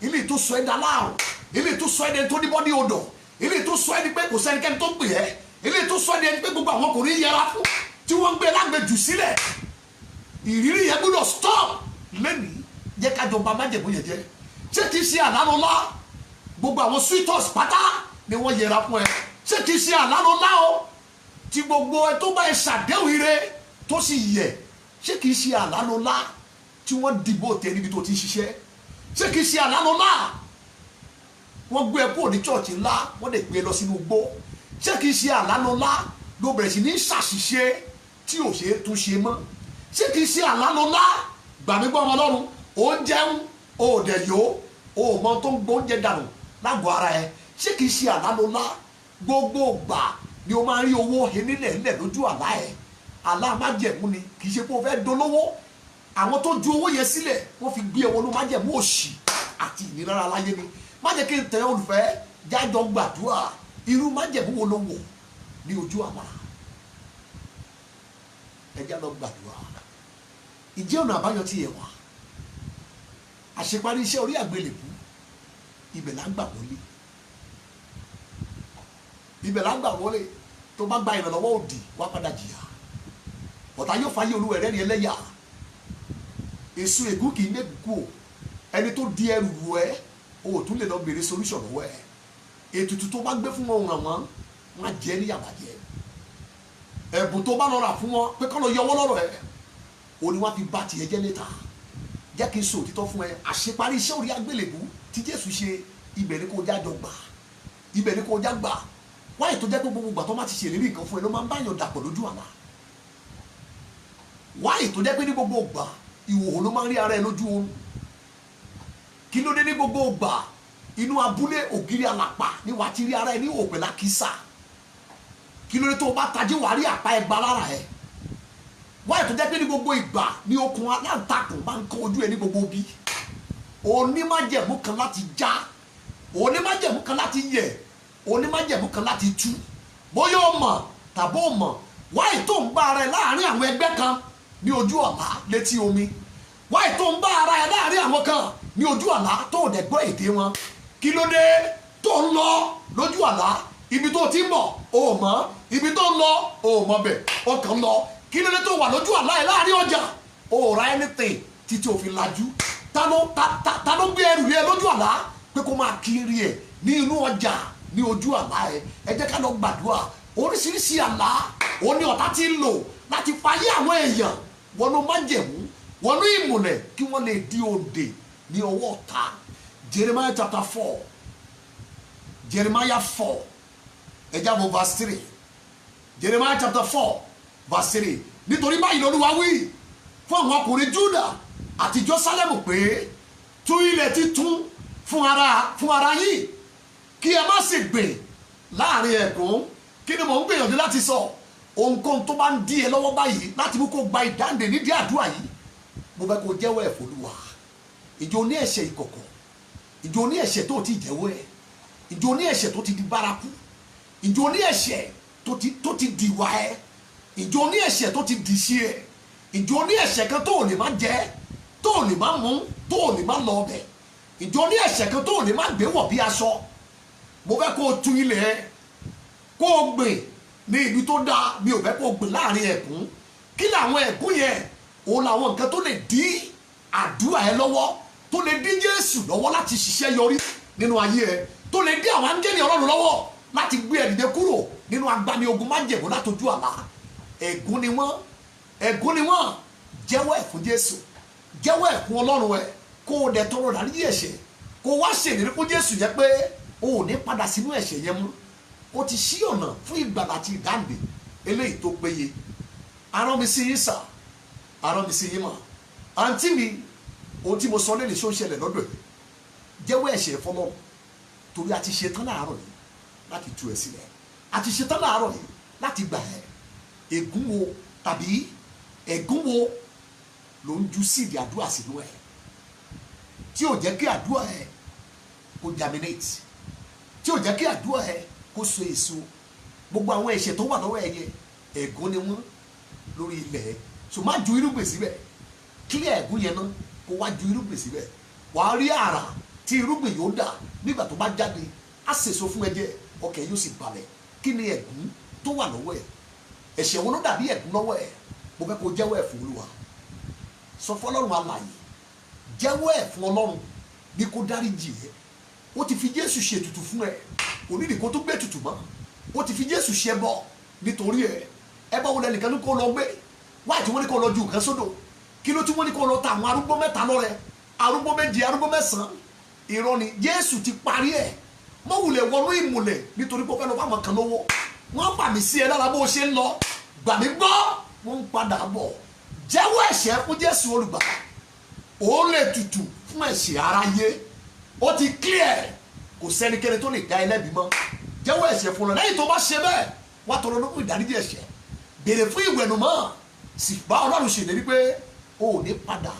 eléyìí tó sọ ẹ́ dá láàrùn, eléyìí tó sọ ẹ́ dẹni tó ní bọ́dí odò, eléyìí tó sọ ẹ́ ní pé kò sẹ́nikẹ́ni tó gbè ẹ́, eléyìí tó sọ ẹ́ dẹni pé gbogbo àwọn kò ní yẹra fún tí wọ́n ń gbé lágbèjù sílẹ̀. Ìrírí yẹn gbọ́dọ̀ stop lẹ́nìí. Jẹ́ ká jọba májẹ̀mú yẹn jẹ́. Ṣé kìí ṣe àlánulá gbogbo àwọn sweetos pátá ni wọ́n yẹra fún ẹ? Ṣé kìí ṣe àlánulá o tí gbogbo ẹ tó bá ẹ ṣàdéhùn ire tó sì yẹ? Ṣé kìí ṣe àlánulá tí wọ́n dìbò tẹ níbi tó ti ṣiṣẹ́? Ṣé kìí ṣe àlánulá wọ́n gbé ẹ kúrò ní chọ́ọ̀chì ńlá wọ́n lè gbé ẹ lọ sínú igbó? Ṣé kìí ṣe àlánulá ló bẹ̀rẹ̀ sí ní ṣàṣìṣe tí ò ṣe é tún ṣe mọ́? Ṣé kìí ṣe àlánulá gbàmígbọ́ ọmọ Ọlọ́run ó ń jẹun ó dẹ̀ yó ó mọ tó ń gbóúnjẹ dànù lágọ̀ọ́ ara ẹ? Ṣé kìí ṣe àlánulá gbogbo gbà ni o máa ń rí owó nílẹ̀ ńlẹ̀ lójú àlá ẹ̀? Àlá májẹ̀mú ni, kì í ṣe pé o fẹ́ dolówó. Àwọn tó ju owó yẹn sílẹ̀ wọ́n fi gbé ẹwọ́n ló májẹ̀mú òṣì àti ìnira láyé ni. Má jẹ́ kí n tẹ̀ olùfẹ́ jájọ gbàdúrà. Irú májẹ̀mú wo ló wọ̀ ní ojú àlá? Ẹ já lọ gbàdúrà. Ìjẹ́ ọ̀nà àbáyọ ti yẹ wá. Àṣeparí iṣẹ́ orí àgbélébùú ibẹ̀ là ń gbà wọlé. Ibẹ̀ là ń gbà wọlé. Tó bá gba ìrànlọ́wọ́ òdì wá padà jìyà. Ọ̀tá yóò fàyè olúwẹ̀ rẹ́ ní ẹlẹ́yà. Èso ègún kì í mẹ́gùn kú o. Ẹni tó di ẹrù wọ ẹ́ o ò tún lè lọ bèrè solution lọ́wọ́ ẹ̀. Ètùtù tó bá gbé fún wọn ràn wọ́n á jẹ́ ní yàbàjẹ́. Ẹ̀bùn tó bá lọ rà fún wọn pé kọ́ lọ yọwọ́ lọ́rọ̀ ẹ̀ o ni wọ́n fi bá tiẹ̀ jẹ́ létà. Jẹ́ kí n sọ òtítọ́ fún ẹ. Àṣeparí iṣẹ́ orí àgbélébùú tí Jésù ṣe ibẹ̀ ni kò jájọ gbà. Ibẹ̀ ni kò já gbà. Wáyé tó jẹ́ pé gbogbo ìgbà tó má ti ṣèlérí nǹkan fún ẹ ló máa ń báyọ̀ dàpọ̀ lójú àlá. Wáyé tó jẹ́ pé ní gbogbo ìgbà ìwòho ló máa ń rí ara ẹ lójú oorun. Kí ló dé ní gbogbo ìgbà inú abúlé ògiri àlàpà ni wàá ti rí ara ẹ ní òpè lákìsà? Kí ló dé tó o bá tají wàá rí àpá ẹgbàá lára ẹ? Wáyé tó jẹ́ pé ní gbogbo ìgbà ní okùn aláǹtakùn máa ń kán ojú ẹ ní gbogbo bí? Onímájẹ̀mú kan láti já, onímájẹ̀mú kan láti yẹ̀, onímájẹ̀mú kan láti tú. Bóyá o mọ̀ tàbí o mọ̀, wáyé tó ń bá ara ẹ láàrin àwọn ẹgbẹ́ kan ní ojú àlá létí omi. Wáyé tó ń bá ara ẹ láàrin àwọn kan ní ojú àlá tó ò dẹ̀ gbọ́ èdè wọn. Kí ló dé tó ń lọ lójú àlá? Ibi tó ti ń bọ̀ o mọ̀, ibi tó ń lọ o mọ̀ bẹ̀ o kàn lọ. Kí ló dé tó wà lójú àlá ẹ láàrin ọjà o ra anything títí o fi lajú? Ta ló gbé ẹrù yẹn lójú àlá pé kó máa kiri ẹ ní inú ọjà ní ojú àlá ẹ? Ẹ jẹ́ ká lọ gbàdúrà. Oríṣiríṣi àlá òun ni ọ̀tá ti ń lò láti fayé àwọn èèyàn wọnú májẹ̀mú wọnú ìmùlẹ̀ kí wọ́n lè di òǹdè ní ọwọ́ ọ̀tá. Jeremiah chapter 4 Jeremiah 4 ẹ já wo verse 3. Jeremiah chapter 4 verse 3. Nítorí báyìí l'Olúwa wí fún àwọn ọkùnrin Júdà àti Jerúsálẹ́mù pé tú ilẹ̀ títún fún ara yín kí ẹ má sì gbìn láàrin ẹ̀gún. Kí ni mò ń gbìyànjú láti sọ? Ohunkóhun tó bá ń dí ẹ lọ́wọ́ báyìí láti mú kó gba ìdáǹdè nídìí àdúrà yìí, mo fẹ́ kó jẹ́wọ́ ẹ̀ f'Olúwa. Ìjọ ní ẹ̀ṣẹ̀ ìkọ̀kọ̀, ìjọ ní ẹ̀ṣẹ̀ tó ti jẹ́wọ́ ẹ̀, ìjọ ní ẹ̀ṣẹ̀ tó ti di bárakú, ìjọ ní ẹ̀ṣẹ̀ tó ti dìwà ẹ̀, ìjọ ní ẹ̀ṣẹ̀ tó ti dìṣe ẹ̀, ìjọ ní ẹ̀ṣẹ̀ kan tó ò lè má jẹ, tó ò lè má mú, tó ò lè má lọ ọbẹ̀, ìjọ ní ẹ̀ṣẹ̀ kan tó ò lè má gbé wọ̀ bí aṣọ. Mo fẹ́ kó o tú ilẹ̀ ẹ̀, kó o gbìn ní ibi tó dáa. Mi ò fẹ́ kó o gbìn láàrin ẹ̀gún. Kí làwọn ẹ̀gún yẹn? Òun làwọn nǹkan tó lè dí àdúrà ẹ lọ́wọ́, tó lè dí Jésù lọ́wọ́ láti ṣiṣẹ́ yọrí nínú ayé ẹ, tó lè dí àwọn áńgẹ́lì Ọlọ́run lọ́wọ́ láti gbé ẹ dìde kúrò nínú agbami ogun májẹ̀mú látojú àlá. Ẹ̀gún ni wọ́n, ẹ̀gún ni wọ́n. Jẹ́wọ́ ẹ̀ fún Jésù, jẹ́wọ́ ẹ̀ fún Ọlọ́run ẹ, kó o dẹ̀ tọrọ ìdáríjì ẹ̀ṣẹ̀, kó o wá ṣèlérí fún Jésù jẹ́ pé o ò ní padà sínú ẹ̀ṣẹ̀ yẹn mọ́. O ti ṣí ọ̀nà fún ìgbàlà àti ìdáǹdè eléyìí tó péye. Arán mi sí yín sà, arán mi sí yín mà. Àǹtí mi, ohun tí mo sọ lẹ́nu ṣó ń ṣẹlẹ̀ lọ́dọ̀ ẹ̀. Jẹ́wọ́ ẹ̀ṣẹ̀ fọlọ́run, torí a ti ṣe tán láàárọ̀ yìí láti tú ẹ sílẹ̀. A ti ṣe tán láàárọ̀ yìí láti gbà ẹ́. Ègún wo tàbí ẹ̀gún wo ló ń ju síìdì àdúrà sínú ẹ̀ tí ò jẹ́ kí àdúrà ẹ̀ kó germinate, tí ò jẹ́ kí àdúrà ẹ̀ kó so èso? Gbogbo àwọn ẹ̀ṣẹ̀ tó wà lọ́wọ́ ẹ̀ yẹn ẹ̀gún ni wọ́n lórí ilẹ̀ ẹ̀. So má ju irúgbìn síbẹ̀, clear ẹ̀gún yẹn náà kó wá ju irúgbìn síbẹ̀. Wàá rí àrà tí irúgbìn yóò dà nígbà tó bá jáde, á sèso fún ẹ̀jẹ̀, ọkàn yóò sì balẹ̀. Kí ni ẹ̀gún tó wà lọ́wọ́ ẹ̀? Ẹ̀ṣẹ̀ wo ló dàbí ẹ̀gún lọ́wọ́ ẹ̀? Mo fẹ́ kó jẹ́wọ́ ẹ̀ fún Olúwa. Sọ fún Ọlọ́run alààyè, jẹ́wọ́ ẹ̀ fún Ọlọ́run ní kó dáríjì ẹ́. Ó ti fi Jésù ṣe ètùtù fún ẹ, kò nídìí kó tó gbé ètùtù mọ́. Ó ti fi Jésù ṣe ẹbọ nítorí ẹ. Ẹbọ wo lẹnìkan ní kó lọ gbé? Wáyé tí wọ́n ní kó lọ ju nǹkan sódò? Kí ló tí wọ́n ní kó lọ ta àwọn arúgbó mẹ́ta lọ́rẹ, arúgbó méje, arúgbó mẹ́sàn-án? Irọ́ ni. Jésù ti parí ẹ̀. Mọ́ wulẹ̀ wọnú ìmùlẹ̀ nítorí pé ó fẹ́ lọ fáwọn kan lówó. Wọ́n bà mí sí ẹ lára bó ṣe ń lọ. Gbà mí gbọ́, wọ́n ń padà bọ̀. Jẹ́wọ́ ẹ̀ṣẹ̀ fún Jésù olùgbàlà. Ó lè tutù fún ẹ̀ṣẹ̀ aráyé. Ó ti clear. Kò sẹ́nikẹ́ni tó lè dá ẹlẹ́bi mọ́. Jẹ́wọ́ ẹ̀ṣẹ̀ fún ọ. Lẹ́yìn tó bá ṣe bẹ́ẹ̀, wá tọrọ lókun ìdáríjì ẹ̀ṣẹ̀. Béèrè fún ìwẹ̀nùmọ́. Sì bá Ọlọ́run ṣèlérí pé o ò ní padà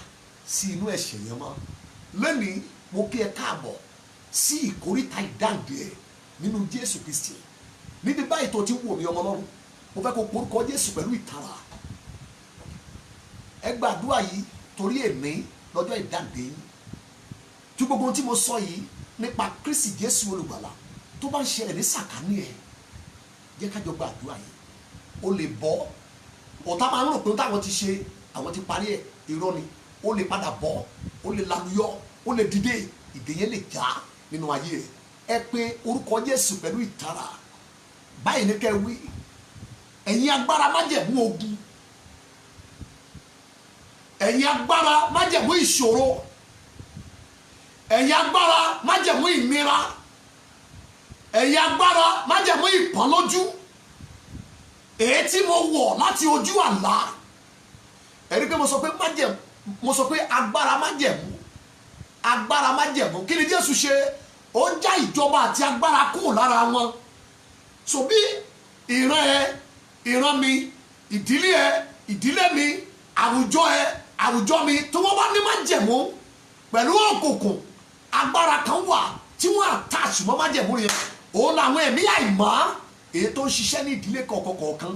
sí inú ẹ̀ṣẹ̀ yẹn mọ́. Lónìí, mo kí ẹ káàbọ̀ sí ìkóríta ìdáǹdè nínú Jésù Kristi. Níbi báyìí tó ti wò mí ọmọ Ọlọ́run, mo fẹ́ kó porúkọ Jésù pẹ̀lú ìtara. Ẹ gbàdúrà yìí torí èmi lọ́jọ́ ìdáǹdè yìí. Tí gbogbo ohun tí mo sọ yìí nípa Kristi Jésù olùgbàlà tó bá ń ṣẹlẹ̀ ní sàkání ẹ̀, jẹ́ ká jọ gbàdúrà yìí. O lè bọ́. Ọ̀tá máa ń rò pé táwọn ti ṣe, àwọn ti parí ẹ̀. Irọ́ ni. O lè padà bọ́, o lè lanuyọ́, o lè dìde, ìdè yẹn lè já nínú ayé ẹ̀. Ẹ pe orúkọ Jésù pẹ̀lú ìtara. Báyìí ní kẹ́ wí, ẹ̀yin agbára májẹ̀mú ogun, ẹ̀yin agbára májẹ̀mú ìṣòro, ẹ̀yin agbára májẹ̀mú ìnira, ẹ̀yin agbára májẹ̀mú ìpọ́nlójú, èyí tí mo wọ̀ láti ojú àlá. Ẹ̀rí pé mo sọ pé májẹ̀mú, mo sọ pé agbára májẹ̀mú, agbára májẹ̀mú. Kí ni Jésù ṣe? Ó já ìjọba àti agbára kúrò lára wọn. So bí ìran ẹ, ìran mi, ìdílé ẹ, ìdílé mi, àwùjọ ẹ, àwùjọ mi, tí wọ́n bá ní májẹ̀mú pẹ̀lú òkùnkùn, agbára kan wà tí wọ́n attach mọ́ májẹ̀mú yẹn. Òun làwọn ẹ̀mí àìmọ́ èyí tó ń ṣiṣẹ́ ní ìdílé kọ̀ọ̀kan.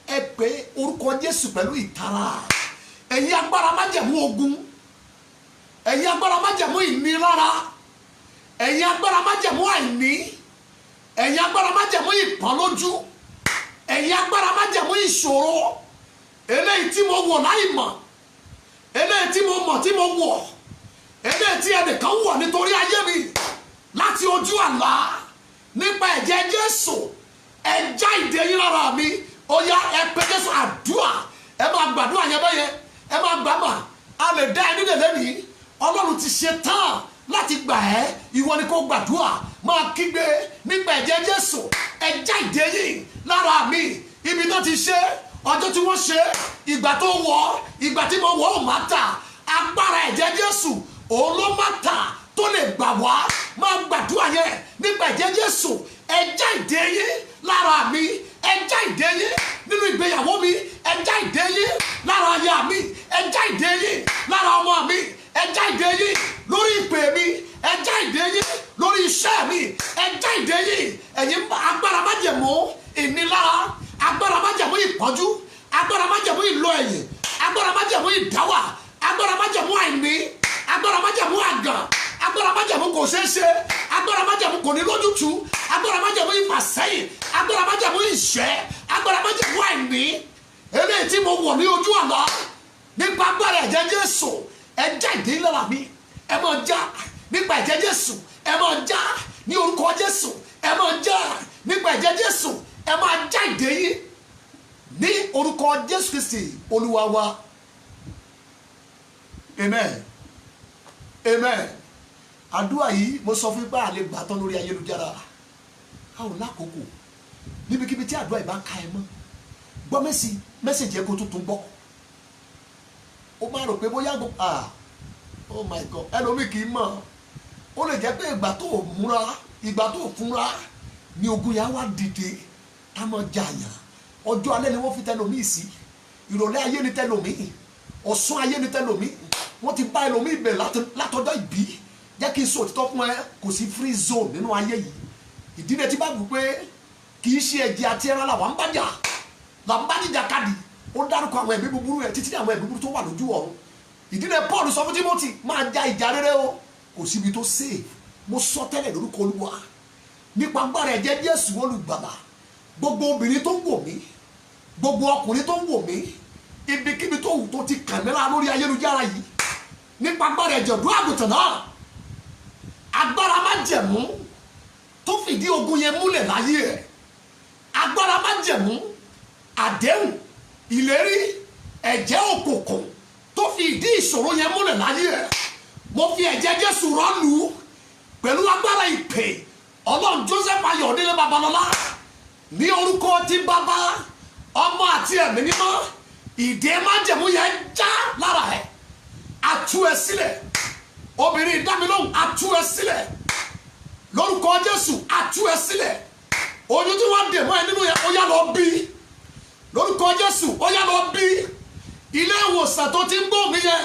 Ẹ pé orúkọ Jésù pẹ̀lú ìtara. Ẹ̀yin agbára májẹ̀mú ogun, ẹ̀yin agbára májẹ̀mú ìnilára, ẹ̀yin agbára májẹ̀mú àìní, ẹ̀yin agbára májẹ̀mú ìpọ́nlójú, ẹ̀yin agbára májẹ̀mú ìṣòro, eléyìí tí mo wọ̀ láì mọ̀, eléyìí tí mo mọ̀ tí mo wọ̀, eléyìí tí ẹnìkan wọ̀ nítorí ayé mi láti ojú àlá, nípa ẹ̀jẹ̀ Jésù, ẹ já ìdè yín lára mi. Ó yá, ẹ pé Jésù àdúrà. Ẹ máa gbàdúrà yẹn bẹ́yẹn, ẹ máa gbà mà. A lè dá ẹni dè lẹ́nìí. Ọlọ́run ti ṣe tán láti gbà ẹ́. Ìwọ ni kó gbàdúrà. Máa kígbe nípa ẹ̀jẹ̀ Jésù. Ẹ já ìdè yín lára mi. Ibi tó ti ṣe, ọjọ́ tí wọ́n ṣe, ìgbà tó wọ̀, ìgbà tí mo wọ̀ ò má tà. Agbára ẹ̀jẹ̀ Jésù òun ló má tà tó lè gbà wá. Máa gbàdúrà yẹn nípa ẹ̀jẹ̀ Jésù. Ẹ já ìdè yín lára mi. Ẹ já ìdè yín nínú ìgbéyàwó mi. Ẹ já ìdè yín lára aya mi. Ẹ já ìdè yín lára ọmọ mi. Ẹ já ìdè yín lórí ìpè mi. Ẹ já ìdè yín lórí iṣẹ́ mi. Ẹ já ìdè yín. Ẹ̀yin agbára májẹ̀mú ìnilára, agbára májẹ̀mú ìpọ́njú, agbára májẹ̀mú ìlọ ẹ̀yìn, agbára májẹ̀mú ìdáwà, agbára májẹ̀mú àìní, agbára májẹ̀mú àgàn, agbára májẹ̀mú kò ṣeé ṣe, agbára májẹ̀mú kò ní lójútu, agbára májẹ̀mú ìfàsẹ́yìn, agbára májẹ̀mú ìṣẹ́, agbára májẹ̀mú àìní, eléyìí tí mo wọ̀ ní ojú àlá nípa agbára ẹ̀jẹ̀ Jésù. Ẹ já ìdè lára mi. Ẹ máa já nípa ẹ̀jẹ̀ Jésù. Ẹ máa já ní orúkọ Jésù. Ẹ máa já nípa ẹ̀jẹ̀ Jésù. Ẹ máa já ìdè yín ní orúkọ Jésù Kristi Olúwa wa. Amen. Amen. àdúrà yìí mo sọ fún pé a lè gbà tán lórí ayélujára a ò lákòókò níbikíbi tí àdúrà yìí bá ká ẹ mọ́ gbọ́ mẹ́sẹ̀jì ẹ kó tuntun gbọ́ ó máa rò pé bóyá oh my God ẹlòmíì kì í mọ̀ ó lè jẹ́ pé ìgbà tó múra ìgbà tó fúnra ni ogun yà wá dìde tá mọ̀ jàyàn ọjọ́ alẹ́ ni wọ́n fi tẹlòmíì sí ìrọ̀lẹ́ ayé ni tẹlòmíì ọ̀sán ayé ni tẹlòmíì wọ́n ti bá ẹlòmíì bẹ̀ látọjọ́ ìbí jẹ́ kí n sọ òtítọ́ fún ẹ kò sí free zone nínú ayé yìí ìdílé tí bá bù pé kì í ṣe ẹ̀jẹ̀ àti ẹran làwọn ń bájà là ń bá jíjà kadì ó dárúkọ àwọn ẹ̀mí búburú ẹ̀ títí àwọn ẹ̀mí búburú tó wà lójú ọ̀run ìdílé Paul sọ fún Timothy máa ja ìjà rere o kò síbi tó save mo sọ tẹ́lẹ̀ lórúkọ Olúwa nípa agbára ẹ̀jẹ̀ Jésù olùgbàlà gbogbo obìnrin tó ń wò mí gbogbo ọkùnrin tó ń wò mí ibikíbi tó wù tó ti kàn mí lára lórí ayélujára yìí nípa agbára ẹ̀jẹ̀ ọ̀dọ́ àgùntàn náà agbára májẹ̀mú tó fìdí ogun yẹn múlẹ̀ láyé ẹ̀ agbára májẹ̀mú àdéhùn ìlérí ẹ̀jẹ̀ òkùnkùn tó fi ìdí ìṣòro yẹn múlẹ̀ láyé ẹ̀ mo fi ẹ̀jẹ̀ Jésù rọ́ọ̀lù pẹ̀lú agbára ìpè Ọlọ́run Joseph Ayọ̀délé Babalọ́lá ní orúkọ tí Bàbá Ọmọ àti Ẹ̀mí Mímọ́ ìdè májẹ̀mú yẹn já lára ẹ̀ àtú ẹ sílẹ̀ obìnrin ìdámilóhùn àtú ẹ sílẹ̀ lórúkọ Jésù àtú ẹ sílẹ̀ oyún tí wọ́n dè mọ́ ẹ nínú yẹn ó yá lọ bí lórúkọ Jésù ó yá lọ bí ilé ìwòsàn tó ti ń gbọ́ mi yẹn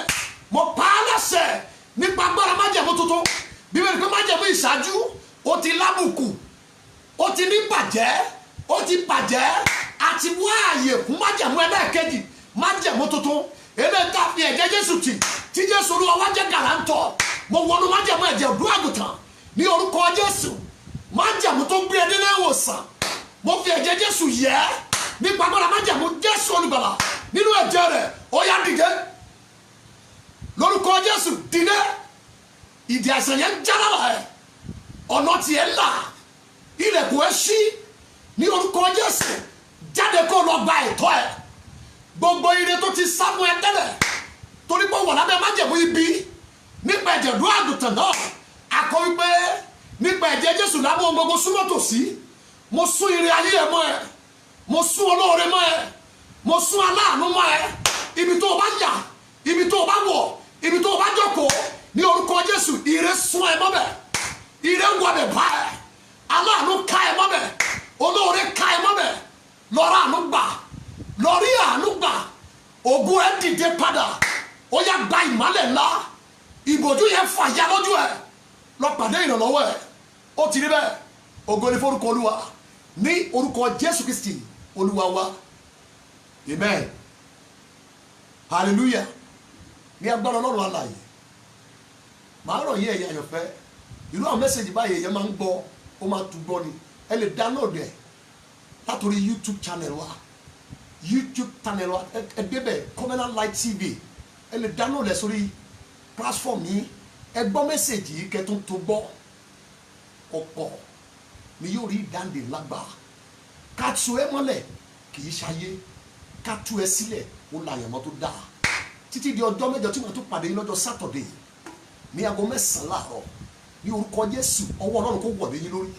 mo pa á láṣẹ nípa agbára májẹ̀mú tuntun bíbélì pé májẹ̀mú ìṣáájú ó ti lábùkù ó ti ní bàjẹ́ ó ti bàjẹ́ àti wá àyè fún májẹ̀mú ẹlẹ́ẹ̀kejì májẹ̀mú tuntun eléyìí tá a fi ẹ̀jẹ̀ Jésù tì tí Jésù Olúwa wá jẹ́ gàrántọ̀ mo wọnú májẹ̀mú ẹ̀jẹ̀ ọ̀dọ́ àgùntàn ní orúkọ Jésù májẹ̀mú tó gbé ẹdín lẹ́wòsàn mo fi ẹ̀jẹ̀ Jésù yẹ nípa agbára májẹ̀mú Jésù olùgbàlà nínú ẹ̀jẹ̀ rẹ̀ ó yá dìde lórúkọ Jésù dìde ìdí àìsàn yẹn jálára ẹ̀ ọ̀nà tiẹ̀ là ilẹ̀kùn ẹ̀ ṣí ní orúkọ Jésù jáde kó lọ gba ẹ̀tọ́ ẹ̀ gbogbo ire tó ti sáfún ẹ tẹ́lẹ̀ torí pé wọ̀ lábẹ́ májẹ̀mú ibi nípa ẹ̀jẹ̀ ọ̀dọ́ àgùntàn náà akọ wípé nípa ẹ̀jẹ̀ Jésù lábọ́ gbogbo súnmọ́ tòsí mo sún ire ayé ẹ mọ́ ẹ mo sún olóore mọ́ ẹ mo sún aláàánú mọ́ ẹ ibi tó o bá yà ibi tó o bá wọ̀ ibi tó o bá jókòó ní orúkọ Jésù ire sún ẹ mọ́ bẹ̀ ire wọ̀ bẹ̀ bá ẹ aláàánú ká ẹ mọ́ bẹ̀ olóore ká ẹ mọ́ bẹ̀ lọ́rọ̀ àánú gbà lórí àánú gbà ògùn ẹ dìde padà ó yá gba ìmọ́lẹ̀ ńlá ìbòjú yẹn fàyà lójú ẹ lọ pàdé ìrànlọ́wọ́ ẹ ó ti rí bẹ́ẹ̀ ògo ni forúkọ Olúwa ní orúkọ Jésù Kristi Olúwa wa amen hallelujah ní agbára Ọlọ́run alààyè màá rọ̀ yí ẹ̀yà àyànfẹ́ irú àwọn mẹ́sẹ̀jì báyìí ẹ̀yẹ máa ń gbọ́ ó máa tún gbọ́ ni ẹ lè download ẹ̀ látòrí YouTube channel wa ẹ débẹ̀ Covenant Light TV ẹ lè download ẹ̀ sórí platform yìí ẹ gbọ́ mẹ́sẹ̀jì yìí kẹ́tún tó gbọ́ ọ̀pọ̀ ni yóò rí ìdáǹdè lágbà ká tú ẹ mọ́lẹ̀ kì í ṣayé ká tú ẹ sílẹ̀ ó la àyànmọ́ tó dáa títí di ọjọ́ mẹ́jọ tí màá tún pàdé yín lọ́jọ́ Saturday ní aago 9 láàárọ̀ ní orúkọ Jésù ọwọ́ Ọlọ́run kó wọ̀lé yín lórí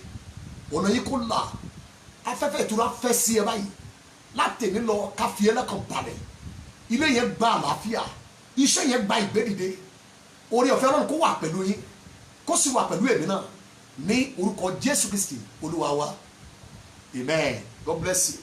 ọ̀nà yín kó là afẹ́fẹ́ ìtura fẹ́ sí ẹ báyìí látẹ̀mí lọ ká fi ẹlẹ́kàn balẹ̀ ilé yẹn gba àlàáfíà iṣẹ́ yẹn gba ìgbédìde oore ọ̀fẹ́ Ọlọ́run kó wà pẹ̀lú yín kó sì wà pẹ̀lú èmi náà ní orúkọ Jésù Kristi Olúwa wa amen. God bless you.